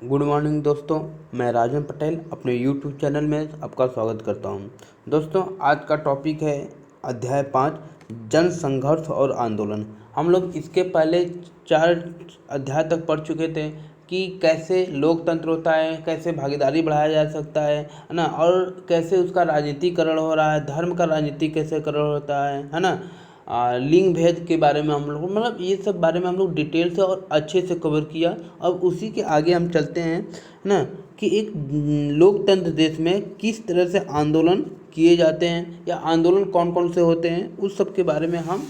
Good morning दोस्तों, मैं राजन पटेल अपने यूट्यूब चैनल में आपका स्वागत करता हूं। दोस्तों, आज का टॉपिक है अध्याय 5 जन संघर्ष और आंदोलन। हम लोग इसके पहले 4 अध्याय तक पढ़ चुके थे कि कैसे लोकतंत्र होता है, कैसे भागीदारी बढ़ाया जा सकता है ना, और कैसे उसका राजनीतिकरण हो रहा है, धर्म का राजनीतिकरण होता है ना। लिंग भेद के बारे में हम लोग मतलब ये सब बारे में हम लोग डिटेल से और अच्छे से कवर किया। अब उसी के आगे हम चलते हैं ना कि एक लोकतंत्र देश में किस तरह से आंदोलन किए जाते हैं या आंदोलन कौन कौन से होते हैं, उस सब के बारे में हम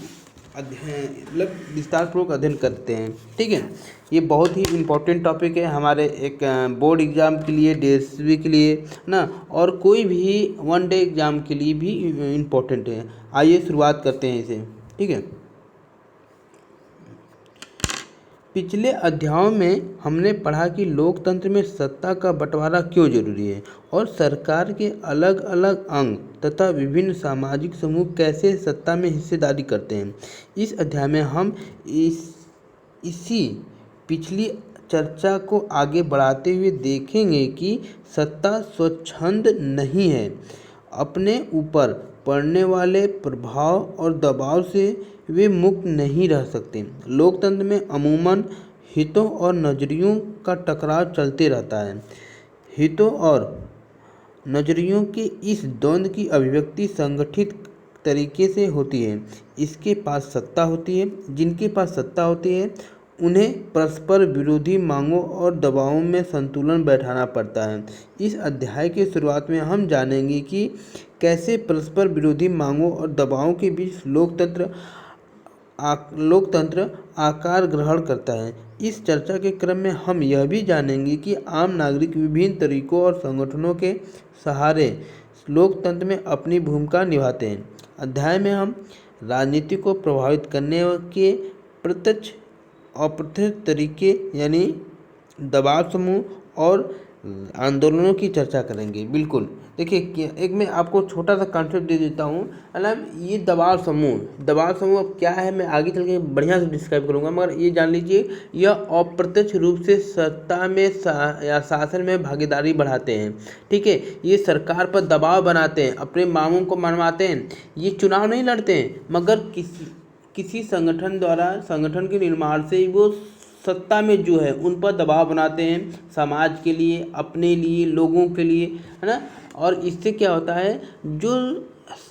अध्ययन मतलब विस्तारपूर्वक अध्ययन करते हैं। ठीक है, ये बहुत ही इम्पोर्टेंट टॉपिक है हमारे एक बोर्ड एग्ज़ाम के लिए, डीएसपी के लिए ना, और कोई भी वन डे एग्ज़ाम के लिए भी इम्पोर्टेंट है। आइए शुरुआत करते हैं इसे। ठीक है, पिछले अध्यायों में हमने पढ़ा कि लोकतंत्र में सत्ता का बंटवारा क्यों जरूरी है और सरकार के अलग अलग अंग तथा विभिन्न सामाजिक समूह कैसे सत्ता में हिस्सेदारी करते हैं। इस अध्याय में हम इसी पिछली चर्चा को आगे बढ़ाते हुए देखेंगे कि सत्ता स्वच्छंद नहीं है, अपने ऊपर पड़ने वाले प्रभाव और दबाव से वे मुक्त नहीं रह सकते। लोकतंत्र में अमूमन हितों और नज़रियों का टकराव चलते रहता है। हितों और नज़रियों के इस द्वंद्व की अभिव्यक्ति संगठित तरीके से होती है। इसके पास सत्ता होती है, जिनके पास सत्ता होती है उन्हें परस्पर विरोधी मांगों और दबावों में संतुलन बैठाना पड़ता है। इस अध्याय के शुरुआत में हम जानेंगे कि कैसे परस्पर विरोधी मांगों और दबावों के बीच लोकतंत्र आकार ग्रहण करता है। इस चर्चा के क्रम में हम यह भी जानेंगे कि आम नागरिक विभिन्न तरीकों और संगठनों के सहारे लोकतंत्र में अपनी भूमिका निभाते हैं। अध्याय में हम राजनीति को प्रभावित करने के प्रत्यक्ष अप्रत्यक्ष तरीके यानी दबाव समूह और आंदोलनों की चर्चा करेंगे। बिल्कुल, देखिए एक मैं आपको छोटा सा कॉन्सेप्ट दे देता हूँ। मतलब ये दबाव समूह अब क्या है मैं आगे चल के बढ़िया से डिस्क्राइब करूँगा, मगर ये जान लीजिए यह अप्रत्यक्ष रूप से सत्ता में या शासन में भागीदारी बढ़ाते हैं। ठीक है, ये सरकार पर दबाव बनाते हैं, अपने मांगों को मनवाते हैं। ये चुनाव नहीं लड़ते हैं, मगर किसी संगठन द्वारा संगठन के निर्माण से वो सत्ता में जो है उन पर दबाव बनाते हैं, समाज के लिए, अपने लिए, लोगों के लिए, है ना। और इससे क्या होता है, जो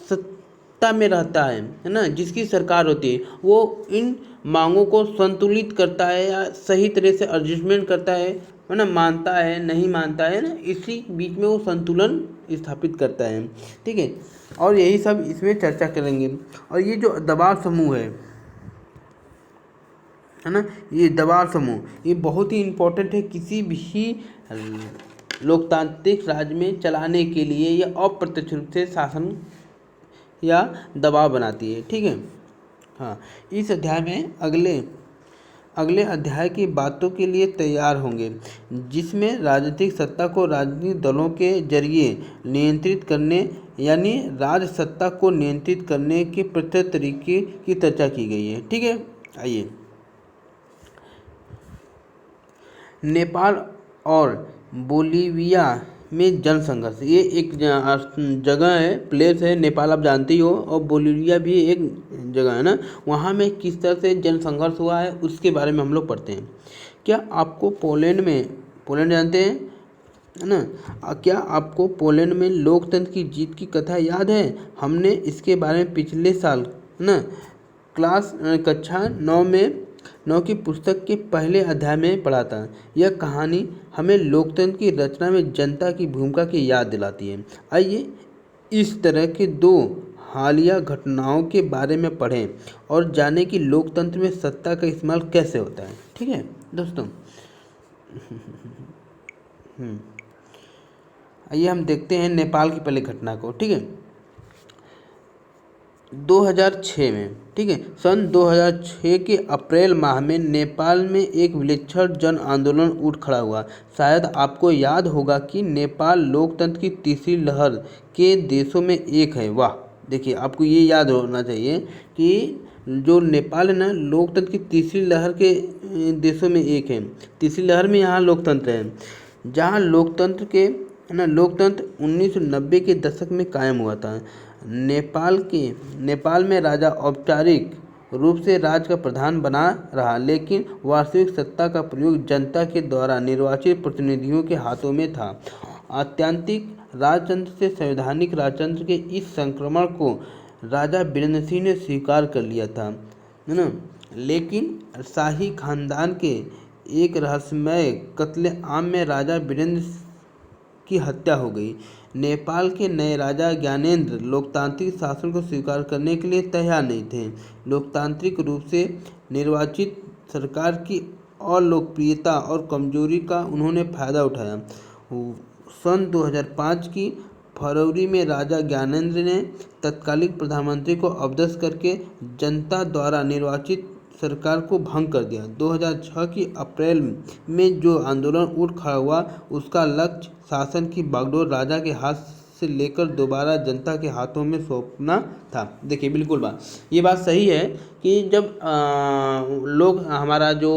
सत्ता में रहता है ना, जिसकी सरकार होती है, वो इन मांगों को संतुलित करता है या सही तरह से एडजस्टमेंट करता है ना, मानता है नहीं मानता है ना, इसी बीच में वो संतुलन स्थापित करता है। ठीक है, और यही सब इसमें चर्चा करेंगे। और ये जो दबाव समूह है ना, ये दबाव समूह ये बहुत ही इम्पोर्टेंट है किसी भी लोकतांत्रिक राज्य में चलाने के लिए। ये अप्रत्यक्ष रूप से शासन या दबाव बनाती है। ठीक है, हाँ, इस अध्याय में अगले अध्याय की बातों के लिए तैयार होंगे, जिसमें राजनीतिक सत्ता को राजनीतिक दलों के जरिए नियंत्रित करने यानी राज सत्ता को नियंत्रित करने के प्रत्येक तरीके की चर्चा की गई है। ठीक है, आइए नेपाल और बोलीविया में जन संघर्ष। ये एक जगह है, प्लेस है, नेपाल आप जानते ही हो, और बोलीविया भी एक जगह है ना। वहाँ में किस तरह से जन संघर्ष हुआ है उसके बारे में हम लोग पढ़ते हैं। क्या आपको पोलैंड जानते हैं है ना, क्या आपको पोलैंड में लोकतंत्र की जीत की कथा याद है? हमने इसके बारे में पिछले साल ना कक्षा 9 की पुस्तक के पहले अध्याय में पढ़ा था। यह कहानी हमें लोकतंत्र की रचना में जनता की भूमिका की याद दिलाती है। आइए इस तरह के 2 हालिया घटनाओं के बारे में पढ़ें और जानें कि लोकतंत्र में सत्ता का इस्तेमाल कैसे होता है। ठीक है दोस्तों, आइए हम देखते हैं नेपाल की पहली घटना को। ठीक है, 2006 में, ठीक है, सन 2006 के अप्रैल माह में नेपाल में एक विलक्षण जन आंदोलन उठ खड़ा हुआ। शायद आपको याद होगा कि नेपाल लोकतंत्र की तीसरी लहर के देशों में एक है। वाह, देखिए आपको ये याद होना चाहिए कि जो नेपाल है ना, लोकतंत्र की तीसरी लहर के देशों में एक है। तीसरी लहर में यहाँ लोकतंत्र है, जहाँ लोकतंत्र के है ना, लोकतंत्र 1990 के दशक में कायम हुआ था। नेपाल में राजा औपचारिक रूप से राज्य का प्रधान बना रहा, लेकिन वास्तविक सत्ता का प्रयोग जनता के द्वारा निर्वाचित प्रतिनिधियों के हाथों में था। आत्यांतिक राजतंत्र से संवैधानिक राजतंत्र के इस संक्रमण को राजा वीरेंद्र सिंह ने स्वीकार कर लिया था, है ना। लेकिन शाही खानदान के एक रहस्यमय कत्लेआम में राजा वीरेंद्र की हत्या हो गई। नेपाल के नए राजा ज्ञानेंद्र लोकतांत्रिक शासन को स्वीकार करने के लिए तैयार नहीं थे। लोकतांत्रिक रूप से निर्वाचित सरकार की अलोकप्रियता और कमजोरी का उन्होंने फायदा उठाया। सन 2005 की फरवरी में राजा ज्ञानेंद्र ने तत्कालीन प्रधानमंत्री को अपदस्थ करके जनता द्वारा निर्वाचित सरकार को भंग कर दिया। 2006 की अप्रैल में जो आंदोलन उठ खड़ा हुआ, उसका लक्ष्य शासन की बागडोर राजा के हाथ से लेकर दोबारा जनता के हाथों में सौंपना था। देखिए, बिल्कुल ये बात सही है कि जब लोग, हमारा जो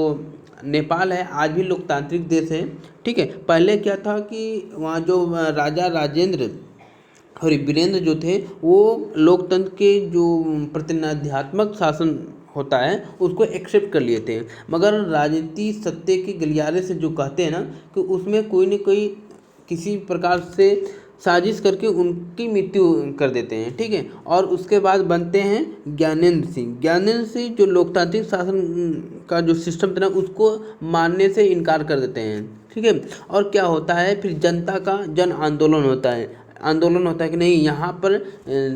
नेपाल है आज भी लोकतांत्रिक देश है, ठीक है। पहले क्या था कि वहाँ जो राजा राजेंद्र और वीरेंद्र जो थे, वो लोकतंत्र के जो प्रतिनिधात्मक शासन होता है उसको एक्सेप्ट कर लिए थे, मगर राजनीति सत्य के गलियारे से जो कहते हैं ना, कि उसमें कोई न कोई किसी प्रकार से साजिश करके उनकी मृत्यु कर देते हैं, ठीक है। और उसके बाद बनते हैं ज्ञानेंद्र सिंह। ज्ञानेंद्र सिंह जो लोकतांत्रिक शासन का जो सिस्टम था ना, उसको मानने से इनकार कर देते हैं, ठीक है। और क्या होता है, फिर जनता का जन आंदोलन होता है। कि नहीं, यहाँ पर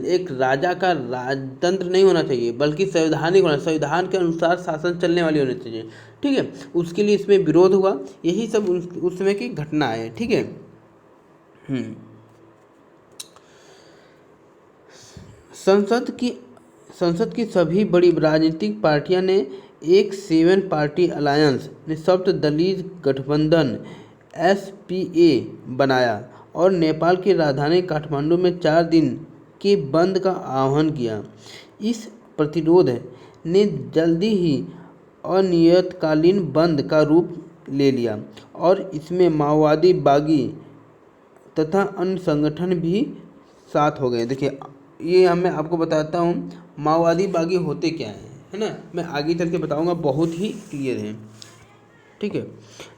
एक राजा का राजतंत्र नहीं होना चाहिए, बल्कि संवैधानिक होना, संविधान के अनुसार शासन चलने वाली होनी चाहिए, ठीक है। उसके लिए इसमें विरोध हुआ। यही सब उस समय की घटना है, ठीक है। संसद की सभी बड़ी राजनीतिक पार्टियां ने एक 7 पार्टी अलायंस निःशब्द दलीय गठबंधन SPA बनाया और नेपाल की राजधानी काठमांडू में 4 दिन के बंद का आह्वान किया। इस प्रतिरोध ने जल्दी ही अनियतकालीन बंद का रूप ले लिया और इसमें माओवादी, बागी तथा अन्य संगठन भी साथ हो गए। देखिए, ये मैं आपको बताता हूँ माओवादी बागी होते क्या है ना, मैं आगे चल के बताऊँगा, बहुत ही क्लियर है, ठीक है।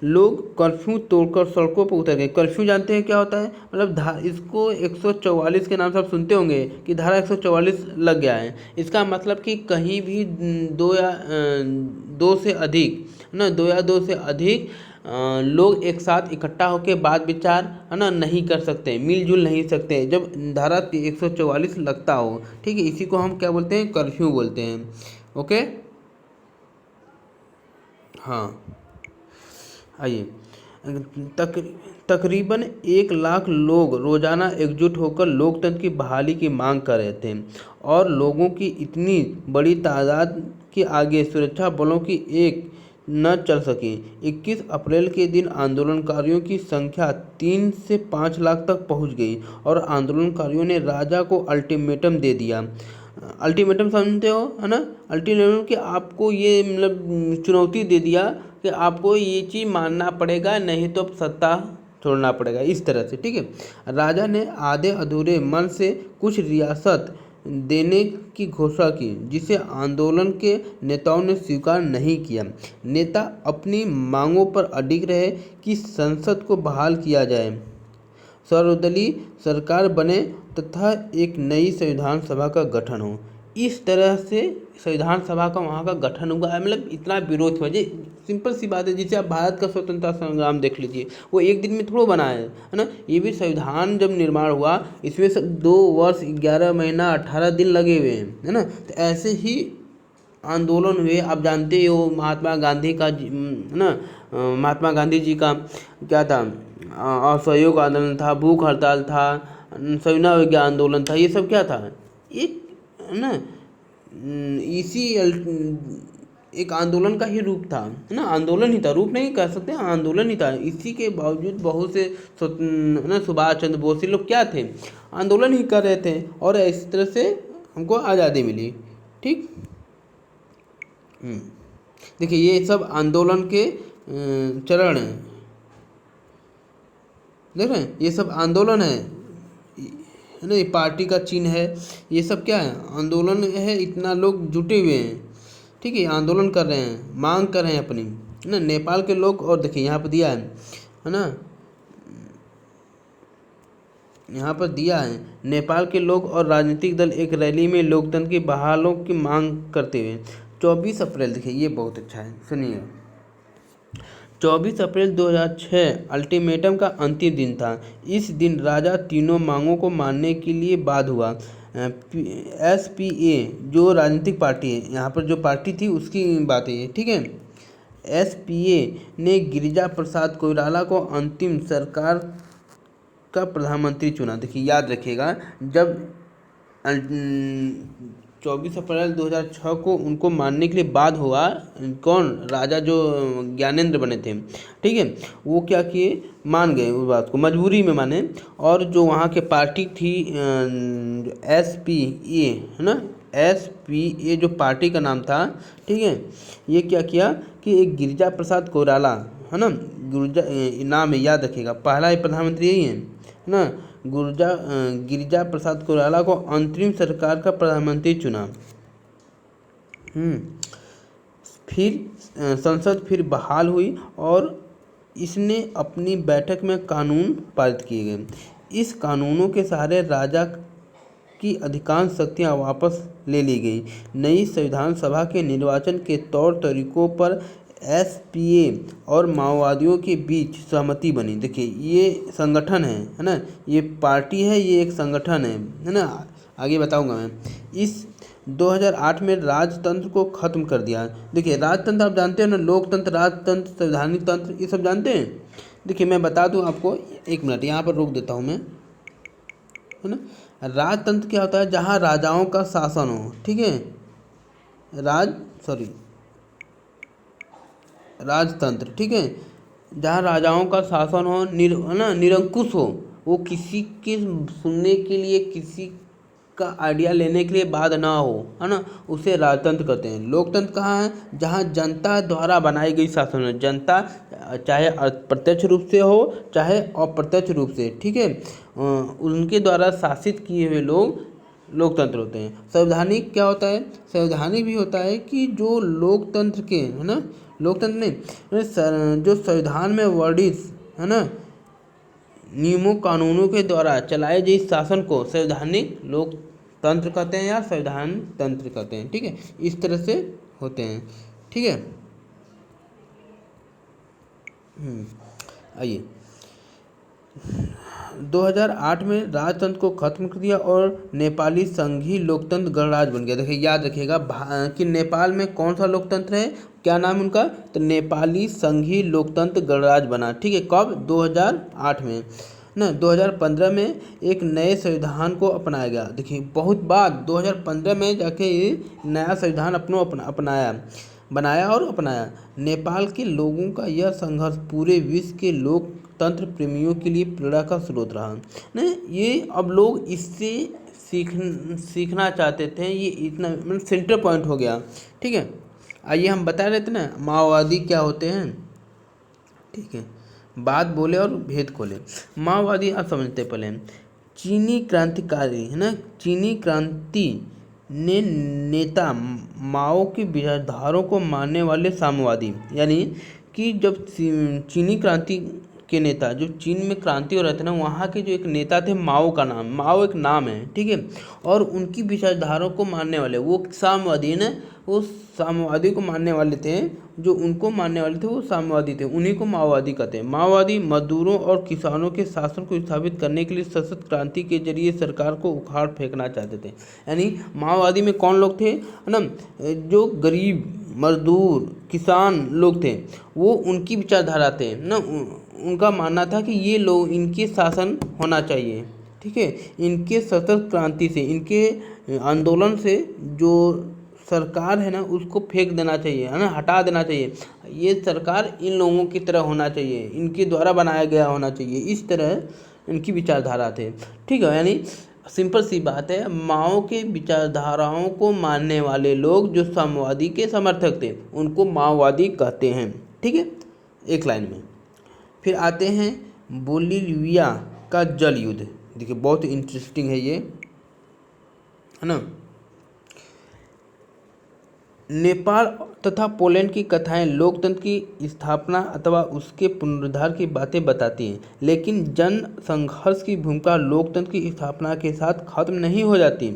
लोग कर्फ्यू तोड़कर सड़कों पर उतर गए। कर्फ्यू जानते हैं क्या होता है, मतलब इसको 144 के नाम से आप सुनते होंगे कि धारा 144 लग गया है। इसका मतलब कि कहीं भी दो या दो से अधिक लोग एक साथ इकट्ठा होकर बात विचार, है ना, नहीं कर सकते, मिलजुल नहीं सकते, जब धारा 144 लगता हो, ठीक है। इसी को हम क्या बोलते हैं, कर्फ्यू बोलते हैं, ओके। हाँ, आइए, तकरीबन 1 लाख लोग रोजाना एकजुट होकर लोकतंत्र की बहाली की मांग कर रहे थे और लोगों की इतनी बड़ी तादाद के आगे सुरक्षा बलों की एक न चल सकी। 21 अप्रैल के दिन आंदोलनकारियों की संख्या 3 से 5 लाख तक पहुंच गई और आंदोलनकारियों ने राजा को अल्टीमेटम दे दिया। अल्टीमेटम समझते हो, है ना, अल्टीमेटम कि आपको ये मतलब चुनौती दे दिया कि आपको ये चीज़ मानना पड़ेगा, नहीं तो सत्ता छोड़ना पड़ेगा, इस तरह से, ठीक है। राजा ने आधे अधूरे मन से कुछ रियासत देने की घोषणा की, जिसे आंदोलन के नेताओं ने स्वीकार नहीं किया। नेता अपनी मांगों पर अडिग रहे कि संसद को बहाल किया जाए, सर्वदलीय सरकार बने तथा एक नई संविधान सभा का गठन हो। इस तरह से संविधान सभा का वहाँ का गठन हुआ है। मतलब इतना विरोध हुआ, जी सिंपल सी बात है। जैसे आप भारत का स्वतंत्रता संग्राम देख लीजिए, वो एक दिन में थोड़ा बना है ना। ये भी संविधान जब निर्माण हुआ, इसमें सब 2 वर्ष 11 महीना 18 दिन लगे हुए हैं, है ना। तो ऐसे ही आंदोलन हुए। आप जानते हो महात्मा गांधी का, है ना, महात्मा गांधी जी का क्या था, असहयोग आंदोलन था, भूख हड़ताल था, सविनय अवज्ञा आंदोलन था। ये सब क्या था, एक है ना, इसी एक आंदोलन का ही रूप था, है ना। आंदोलन ही था, रूप नहीं कह सकते, आंदोलन ही था। इसी के बावजूद बहुत से ना सुभाष चंद्र बोस लोग क्या थे, आंदोलन ही कर रहे थे और इस तरह से हमको आज़ादी मिली, ठीक। देखिए ये सब आंदोलन के चरण हैं, देख रहे हैं, ये सब आंदोलन है ना, ये पार्टी का चिन्ह है, ये सब क्या है, आंदोलन है, इतना लोग जुटे हुए हैं, ठीक है, आंदोलन कर रहे हैं, मांग कर रहे हैं अपनी, है ना। नेपाल के लोग, और देखिए यहाँ पर दिया है ना, यहाँ पर दिया है, नेपाल के लोग और राजनीतिक दल एक रैली में लोकतंत्र की बहालों की मांग करते हुए 24 अप्रैल, देखिए ये बहुत अच्छा है, सुनिए। 24 अप्रैल 2006 अल्टीमेटम का अंतिम दिन था। इस दिन राजा तीनों मांगों को मानने के लिए बाध्य हुआ। SPA जो राजनीतिक पार्टी है, यहाँ पर जो पार्टी थी उसकी बात है ये, ठीक है। SPA ने गिरिजा प्रसाद कोइराला को अंतिम सरकार का प्रधानमंत्री चुना। देखिए याद रखिएगा, जब 24 अप्रैल 2006 को उनको मानने के लिए बाध्य हुआ, कौन, राजा जो ज्ञानेंद्र बने थे, ठीक है, वो क्या किए, मान गए उस बात को, मजबूरी में माने। और जो वहाँ के पार्टी थी SPA, है ना, SPA जो पार्टी का नाम था, ठीक है, ये क्या किया कि एक गिरिजा प्रसाद कोइराला, है ना, नाम है, याद रखिएगा, पहला ही प्रधानमंत्री यही है ना, गिरिजा प्रसाद कोइराला को अंतरिम सरकार का प्रधानमंत्री चुना। फिर संसद फिर बहाल हुई और इसने अपनी बैठक में कानून पारित किए गए। इस कानूनों के सहारे राजा की अधिकांश शक्तियां वापस ले ली गई। नई संविधान सभा के निर्वाचन के तौर तरीकों पर SPA और माओवादियों के बीच सहमति बनी। देखिए ये संगठन है ना, ये पार्टी है, ये एक संगठन है ना, आगे बताऊंगा मैं। इस 2008 में राजतंत्र को खत्म कर दिया। देखिए राजतंत्र आप जानते हो ना, लोकतंत्र, राजतंत्र, संवैधानिक तंत्र, ये सब जानते हैं। देखिए मैं बता दूं आपको, एक मिनट यहाँ पर रोक देता हूँ मैं, है ना। राजतंत्र क्या होता है, जहाँ राजाओं का शासन हो, ठीक है, राजतंत्र, ठीक है, जहाँ राजाओं का शासन हो, है ना, निरंकुश हो, वो किसी के सुनने के लिए, किसी का आइडिया लेने के लिए बाध्य ना हो, है ना, उसे राजतंत्र कहते हैं। लोकतंत्र कहाँ है, जहाँ जनता द्वारा बनाई गई शासन है, जनता चाहे प्रत्यक्ष रूप से हो चाहे अप्रत्यक्ष रूप से, ठीक है, उनके द्वारा शासित किए हुए लोग लोकतंत्र होते हैं। संवैधानिक क्या होता है, संवैधानिक भी होता है कि जो लोकतंत्र के, है ना, लोकतंत्र नहीं, जो संविधान में वर्णित, है ना, नियमों कानूनों के द्वारा चलाए गए शासन को संवैधानिक लोकतंत्र कहते हैं या संविधान तंत्र कहते हैं, ठीक है, इस तरह से होते हैं, ठीक है। आइए 2008 में राजतंत्र को खत्म कर दिया और नेपाली संघीय लोकतंत्र गणराज्य बन गया। देखिए याद रखिएगा कि नेपाल में कौन सा लोकतंत्र है, क्या नाम उनका, तो नेपाली संघीय लोकतंत्र गणराज्य बना, ठीक है, कब, 2008 में ना। 2015 में एक नए संविधान को अपनाया गया। देखिए बहुत बाद 2015 में जाके नया संविधान बनाया और अपनाया। नेपाल के लोगों का यह संघर्ष पूरे विश्व के लोकतंत्र प्रेमियों के लिए प्रेरणा का स्रोत रहा न। ये अब लोग इससे सीखना चाहते थे, ये इतना मतलब सेंटर पॉइंट हो गया, ठीक है। आइए हम बता रहे थे ना माओवादी क्या होते हैं, ठीक है, बात बोले और भेद खोले। माओवादी आप समझते पहले, चीनी क्रांतिकारी, है ना, चीनी क्रांति ने नेता माओ की विचारधाराओं को मानने वाले साम्यवादी, यानी कि जब चीनी क्रांति के नेता, जो चीन में क्रांति हो रहे थे ना, वहाँ के जो एक नेता थे, माओ का नाम, माओ एक नाम है, ठीक है, और उनकी विचारधाराओं को मानने वाले वो साम्यवादी ने, वो साम्यवादी को मानने वाले थे, जो उनको मानने वाले थे वो साम्यवादी थे, उन्हीं को माओवादी कहते हैं। माओवादी मजदूरों और किसानों के शासन को स्थापित करने के लिए सशक्त क्रांति के जरिए सरकार को उखाड़ फेंकना चाहते थे। यानी माओवादी में कौन लोग थे, है ना, जो गरीब मजदूर किसान लोग थे, वो उनकी विचारधारा थे ना, उनका मानना था कि ये लोग, इनके शासन होना चाहिए, ठीक है, इनके सशक्त क्रांति से, इनके आंदोलन से जो सरकार है ना उसको फेंक देना चाहिए, है ना, हटा देना चाहिए, ये सरकार इन लोगों की तरह होना चाहिए, इनके द्वारा बनाया गया होना चाहिए, इस तरह इनकी विचारधारा थे, ठीक है। यानी सिंपल सी बात है, माओ के विचारधाराओं को मानने वाले लोग जो साम्यवादी के समर्थक थे उनको माओवादी कहते हैं। ठीक है, एक लाइन में। फिर आते हैं बोलिविया का जल युद्ध। देखिए बहुत इंटरेस्टिंग है ये, है ना। नेपाल तथा पोलैंड की कथाएं लोकतंत्र की स्थापना अथवा उसके पुनरुद्धार की बातें बताती हैं, लेकिन जन संघर्ष की भूमिका लोकतंत्र की स्थापना के साथ खत्म नहीं हो जाती।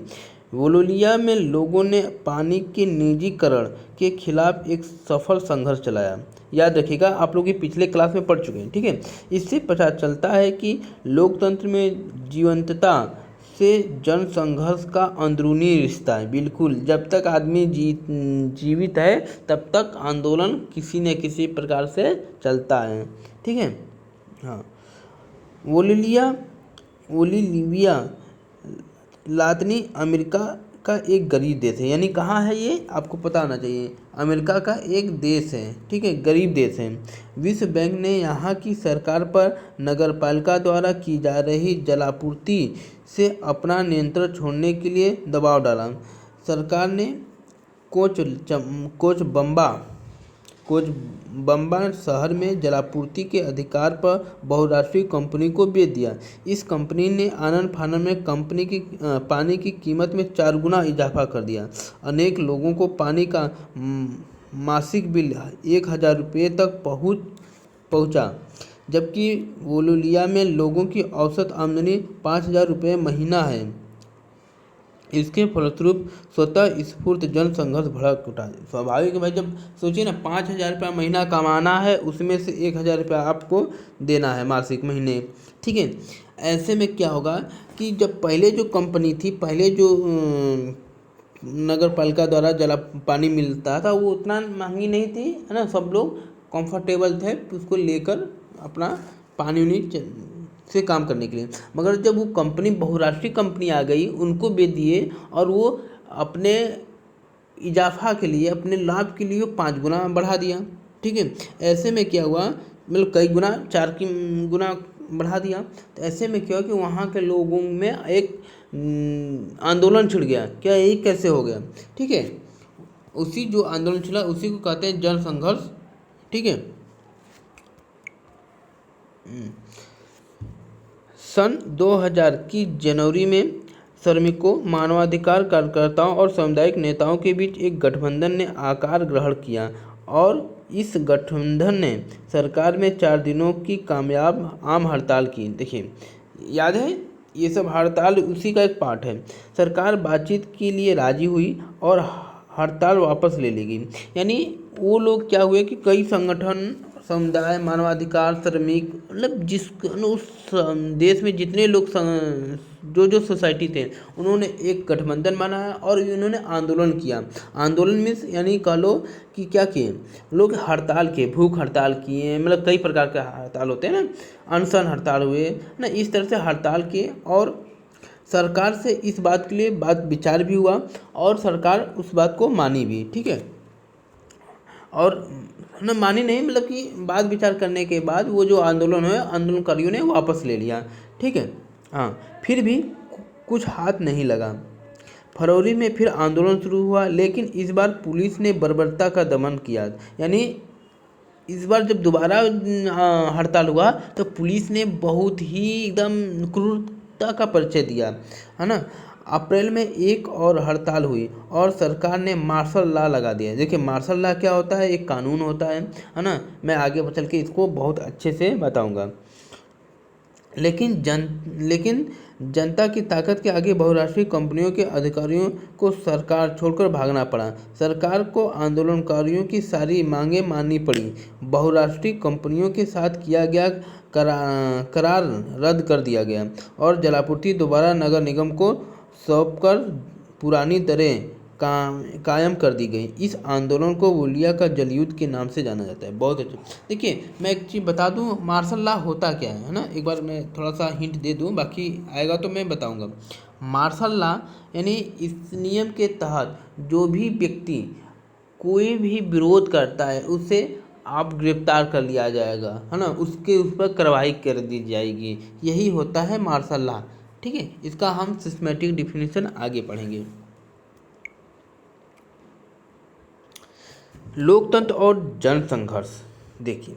बोलिविया में लोगों ने पानी के निजीकरण के खिलाफ एक सफल संघर्ष चलाया। याद रखिएगा, आप लोग ये पिछले क्लास में पढ़ चुके हैं। ठीक है, इससे पता चलता है कि लोकतंत्र में जीवंतता से जन संघर्ष का अंदरूनी रिश्ता है। बिल्कुल, जब तक आदमी जीवित है तब तक आंदोलन किसी न किसी प्रकार से चलता है। ठीक है, हाँ। बोलिविया लातिनी अमेरिका का एक गरीब देश है। यानी कहाँ है ये, आपको पता होना चाहिए, अमेरिका का एक देश है। ठीक है, गरीब देश है। विश्व बैंक ने यहाँ की सरकार पर नगरपालिका द्वारा की जा रही जलापूर्ति से अपना नियंत्रण छोड़ने के लिए दबाव डाला। सरकार ने कोचबम्बा शहर में जलापूर्ति के अधिकार पर बहुराष्ट्रीय कंपनी को बेच दिया। इस कंपनी ने आनन फानन में कंपनी की पानी की कीमत में 4 गुना इजाफा कर दिया। अनेक लोगों को पानी का मासिक बिल 1000 रुपये तक पहुंचा, जबकि बोलिविया में लोगों की औसत आमदनी 5000 रुपये महीना है। इसके फलस्वरूप स्वतः स्फूर्त जन संघर्ष भड़क उठा। स्वाभाविक है भाई, जब सोचिए ना 5000 रुपया महीना कमाना है, उसमें से 1000 रुपया आपको देना है मासिक महीने। ठीक है, ऐसे में क्या होगा कि जब पहले जो कंपनी थी, पहले जो नगर पालिका द्वारा पानी मिलता था वो उतना महंगी नहीं थी, है ना। सब लोग कंफर्टेबल थे उसको लेकर अपना पानी से काम करने के लिए। मगर जब वो कंपनी बहुराष्ट्रीय कंपनी आ गई, उनको बेच दिए और वो अपने इजाफा के लिए, अपने लाभ के लिए 5 गुना बढ़ा दिया। ठीक है, ऐसे में क्या हुआ, मतलब कई गुना, 4 गुना बढ़ा दिया। तो ऐसे में क्या हुआ कि वहाँ के लोगों में एक आंदोलन छिड़ गया। क्या ये कैसे हो गया? ठीक है, उसी जो आंदोलन छिड़ा उसी को कहते हैं जन संघर्ष। ठीक है, सन 2000 की जनवरी में श्रमिकों, मानवाधिकार कार्यकर्ताओं और सामुदायिक नेताओं के बीच एक गठबंधन ने आकार ग्रहण किया और इस गठबंधन ने सरकार में 4 दिनों की कामयाब आम हड़ताल की। देखिए, याद है, ये सब हड़ताल उसी का एक पार्ट है। सरकार बातचीत के लिए राजी हुई और हड़ताल वापस ले ली गई। यानी वो लोग क्या हुए कि कई संगठन, समुदाय, मानवाधिकार, श्रमिक, मतलब जिस उस देश में जितने लोग जो सोसाइटी थे, उन्होंने एक गठबंधन बनाया और इन्होंने आंदोलन किया। आंदोलन में यानी कह लो कि क्या किए लोग, हड़ताल किए, भूख हड़ताल किए, मतलब कई प्रकार के हड़ताल होते हैं ना, अनशन हड़ताल हुए ना, इस तरह से हड़ताल किए। और सरकार से इस बात के लिए बात विचार भी हुआ और सरकार उस बात को मानी भी। ठीक है, और ना मानी नहीं, मतलब कि बात विचार करने के बाद वो जो आंदोलन है, आंदोलनकारियों ने वापस ले लिया। ठीक है, हाँ। फिर भी कुछ हाथ नहीं लगा। फरवरी में फिर आंदोलन शुरू हुआ, लेकिन इस बार पुलिस ने बर्बरता का दमन किया। यानी इस बार जब दोबारा हड़ताल हुआ तो पुलिस ने बहुत ही एकदम क्रूरता का परिचय दिया, है ना। अप्रैल में एक और हड़ताल हुई और सरकार ने मार्शल लॉ लगा दिया। देखिए, मार्शल लॉ क्या होता है, एक कानून होता है ना। मैं आगे चल के इसको बहुत अच्छे से बताऊंगा। लेकिन जनता की ताकत के आगे बहुराष्ट्रीय कंपनियों के अधिकारियों को सरकार छोड़कर भागना पड़ा। सरकार को आंदोलनकारियों की सारी मांगें माननी पड़ी। बहुराष्ट्रीय कंपनियों के साथ किया गया करार रद्द कर दिया गया और जलापूर्ति दोबारा नगर निगम को सौंपकर पुरानी दरें कायम कर दी गई। इस आंदोलन को बोलिविया का जलयुद्ध के नाम से जाना जाता है। बहुत अच्छा। देखिए, मैं एक चीज़ बता दूं, मार्शल लॉ होता क्या है ना, एक बार मैं थोड़ा सा हिंट दे दूं, बाकी आएगा तो मैं बताऊंगा। मार्शल लॉ यानी इस नियम के तहत जो भी व्यक्ति कोई भी विरोध करता है उसे आप गिरफ्तार कर लिया जाएगा, है ना, उस पर कार्रवाई कर दी जाएगी। यही होता है मार्शल लॉ। ठीक है, इसका हम सिस्टमेटिक डिफिनीशन आगे पढ़ेंगे। लोकतंत्र और जनसंघर्ष, देखिए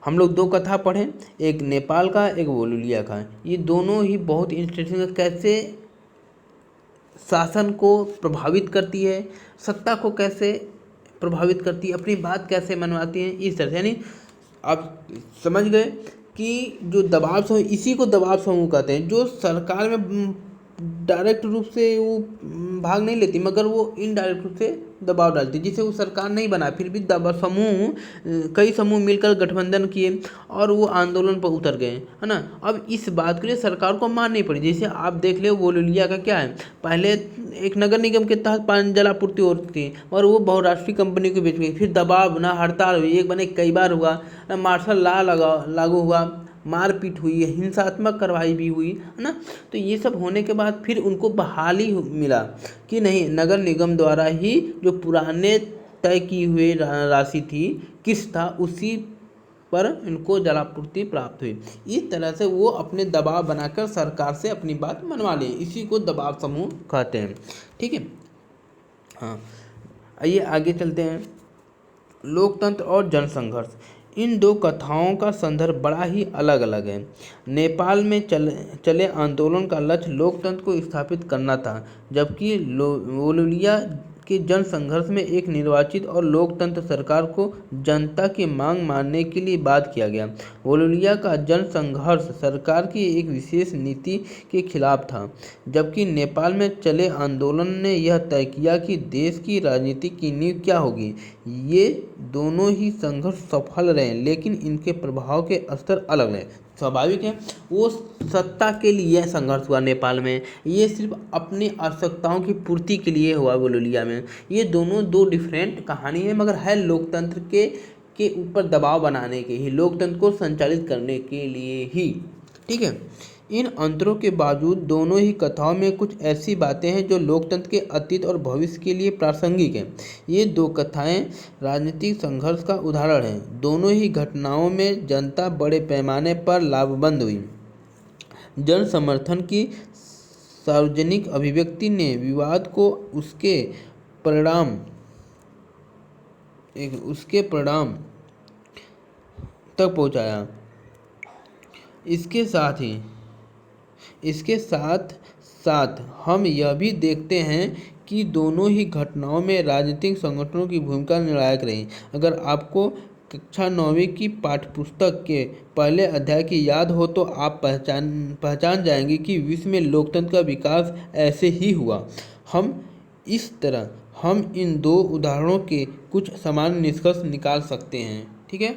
हम लोग दो कथा पढ़ें, एक नेपाल का एक बोलोलिया का। ये दोनों ही बहुत इंटरेस्टिंग है, कैसे शासन को प्रभावित करती है, सत्ता को कैसे प्रभावित करती है, अपनी बात कैसे मनवाती है, इस तरह से। यानी आप समझ गए कि जो दबाव समूह, इसी को दबाव समूह कहते हैं, जो सरकार में डायरेक्ट रूप से वो भाग नहीं लेती, मगर वो इनडायरेक्ट रूप से दबाव डालती, जिसे वो सरकार नहीं बना, फिर भी दबाव समूह, कई समूह मिलकर गठबंधन किए और वो आंदोलन पर उतर गए, है ना। अब इस बात के लिए सरकार को माननी पड़ी। जैसे आप देख ले बोलोलिया का क्या है, पहले एक नगर निगम के तहत पानी जलापूर्ति होती थी और वो बहुराष्ट्रीय कंपनी को बेच गई, फिर दबाव ना, हड़ताल हुई, एक बने कई बार हुआ ना, मार्शल लॉ लागू हुआ, मारपीट हुई, हिंसात्मक कार्रवाई भी हुई, है ना। तो ये सब होने के बाद फिर उनको बहाली मिला कि नहीं, नगर निगम द्वारा ही जो पुराने तय की हुई राशि थी, किस्त था, उसी पर इनको जलापूर्ति प्राप्त हुई। इस तरह से वो अपने दबाव बनाकर सरकार से अपनी बात मनवा ले, इसी को दबाव समूह कहते हैं। ठीक है, हाँ आइए आगे चलते हैं। लोकतंत्र और जनसंघर्ष, इन दो कथाओं का संदर्भ बड़ा ही अलग अलग है। नेपाल में चले आंदोलन का लक्ष्य लोकतंत्र को स्थापित करना था, जबकि बोलोलिया के जनसंघर्ष में एक निर्वाचित और लोकतंत्र सरकार को जनता की मांग मानने के लिए बात किया गया। बोलोलिया का जनसंघर्ष सरकार की एक विशेष नीति के खिलाफ था, जबकि नेपाल में चले आंदोलन ने यह तय किया कि देश की राजनीति की नींव क्या होगी। ये दोनों ही संघर्ष सफल रहे, लेकिन इनके प्रभाव के स्तर अलग रहे। स्वाभाविक है, वो सत्ता के लिए संघर्ष हुआ नेपाल में, ये सिर्फ अपनी आवश्यकताओं की पूर्ति के लिए हुआ बोलोलिया में। ये दोनों दो डिफरेंट कहानी है, मगर है लोकतंत्र के ऊपर दबाव बनाने के ही, लोकतंत्र को संचालित करने के लिए ही। ठीक है, इन अंतरों के बावजूद दोनों ही कथाओं में कुछ ऐसी बातें हैं जो लोकतंत्र के अतीत और भविष्य के लिए प्रासंगिक हैं। ये दो कथाएं राजनीतिक संघर्ष का उदाहरण हैं। दोनों ही घटनाओं में जनता बड़े पैमाने पर लाभबंद हुई। जन समर्थन की सार्वजनिक अभिव्यक्ति ने विवाद को उसके परिणाम तक पहुंचाया। इसके साथ साथ हम यह भी देखते हैं कि दोनों ही घटनाओं में राजनीतिक संगठनों की भूमिका निर्णायक रही। अगर आपको कक्षा 9वीं की पाठ्यपुस्तक के पहले अध्याय की याद हो तो आप पहचान जाएंगे कि विश्व में लोकतंत्र का विकास ऐसे ही हुआ। हम इन दो उदाहरणों के कुछ सामान्य निष्कर्ष निकाल सकते हैं। ठीक है,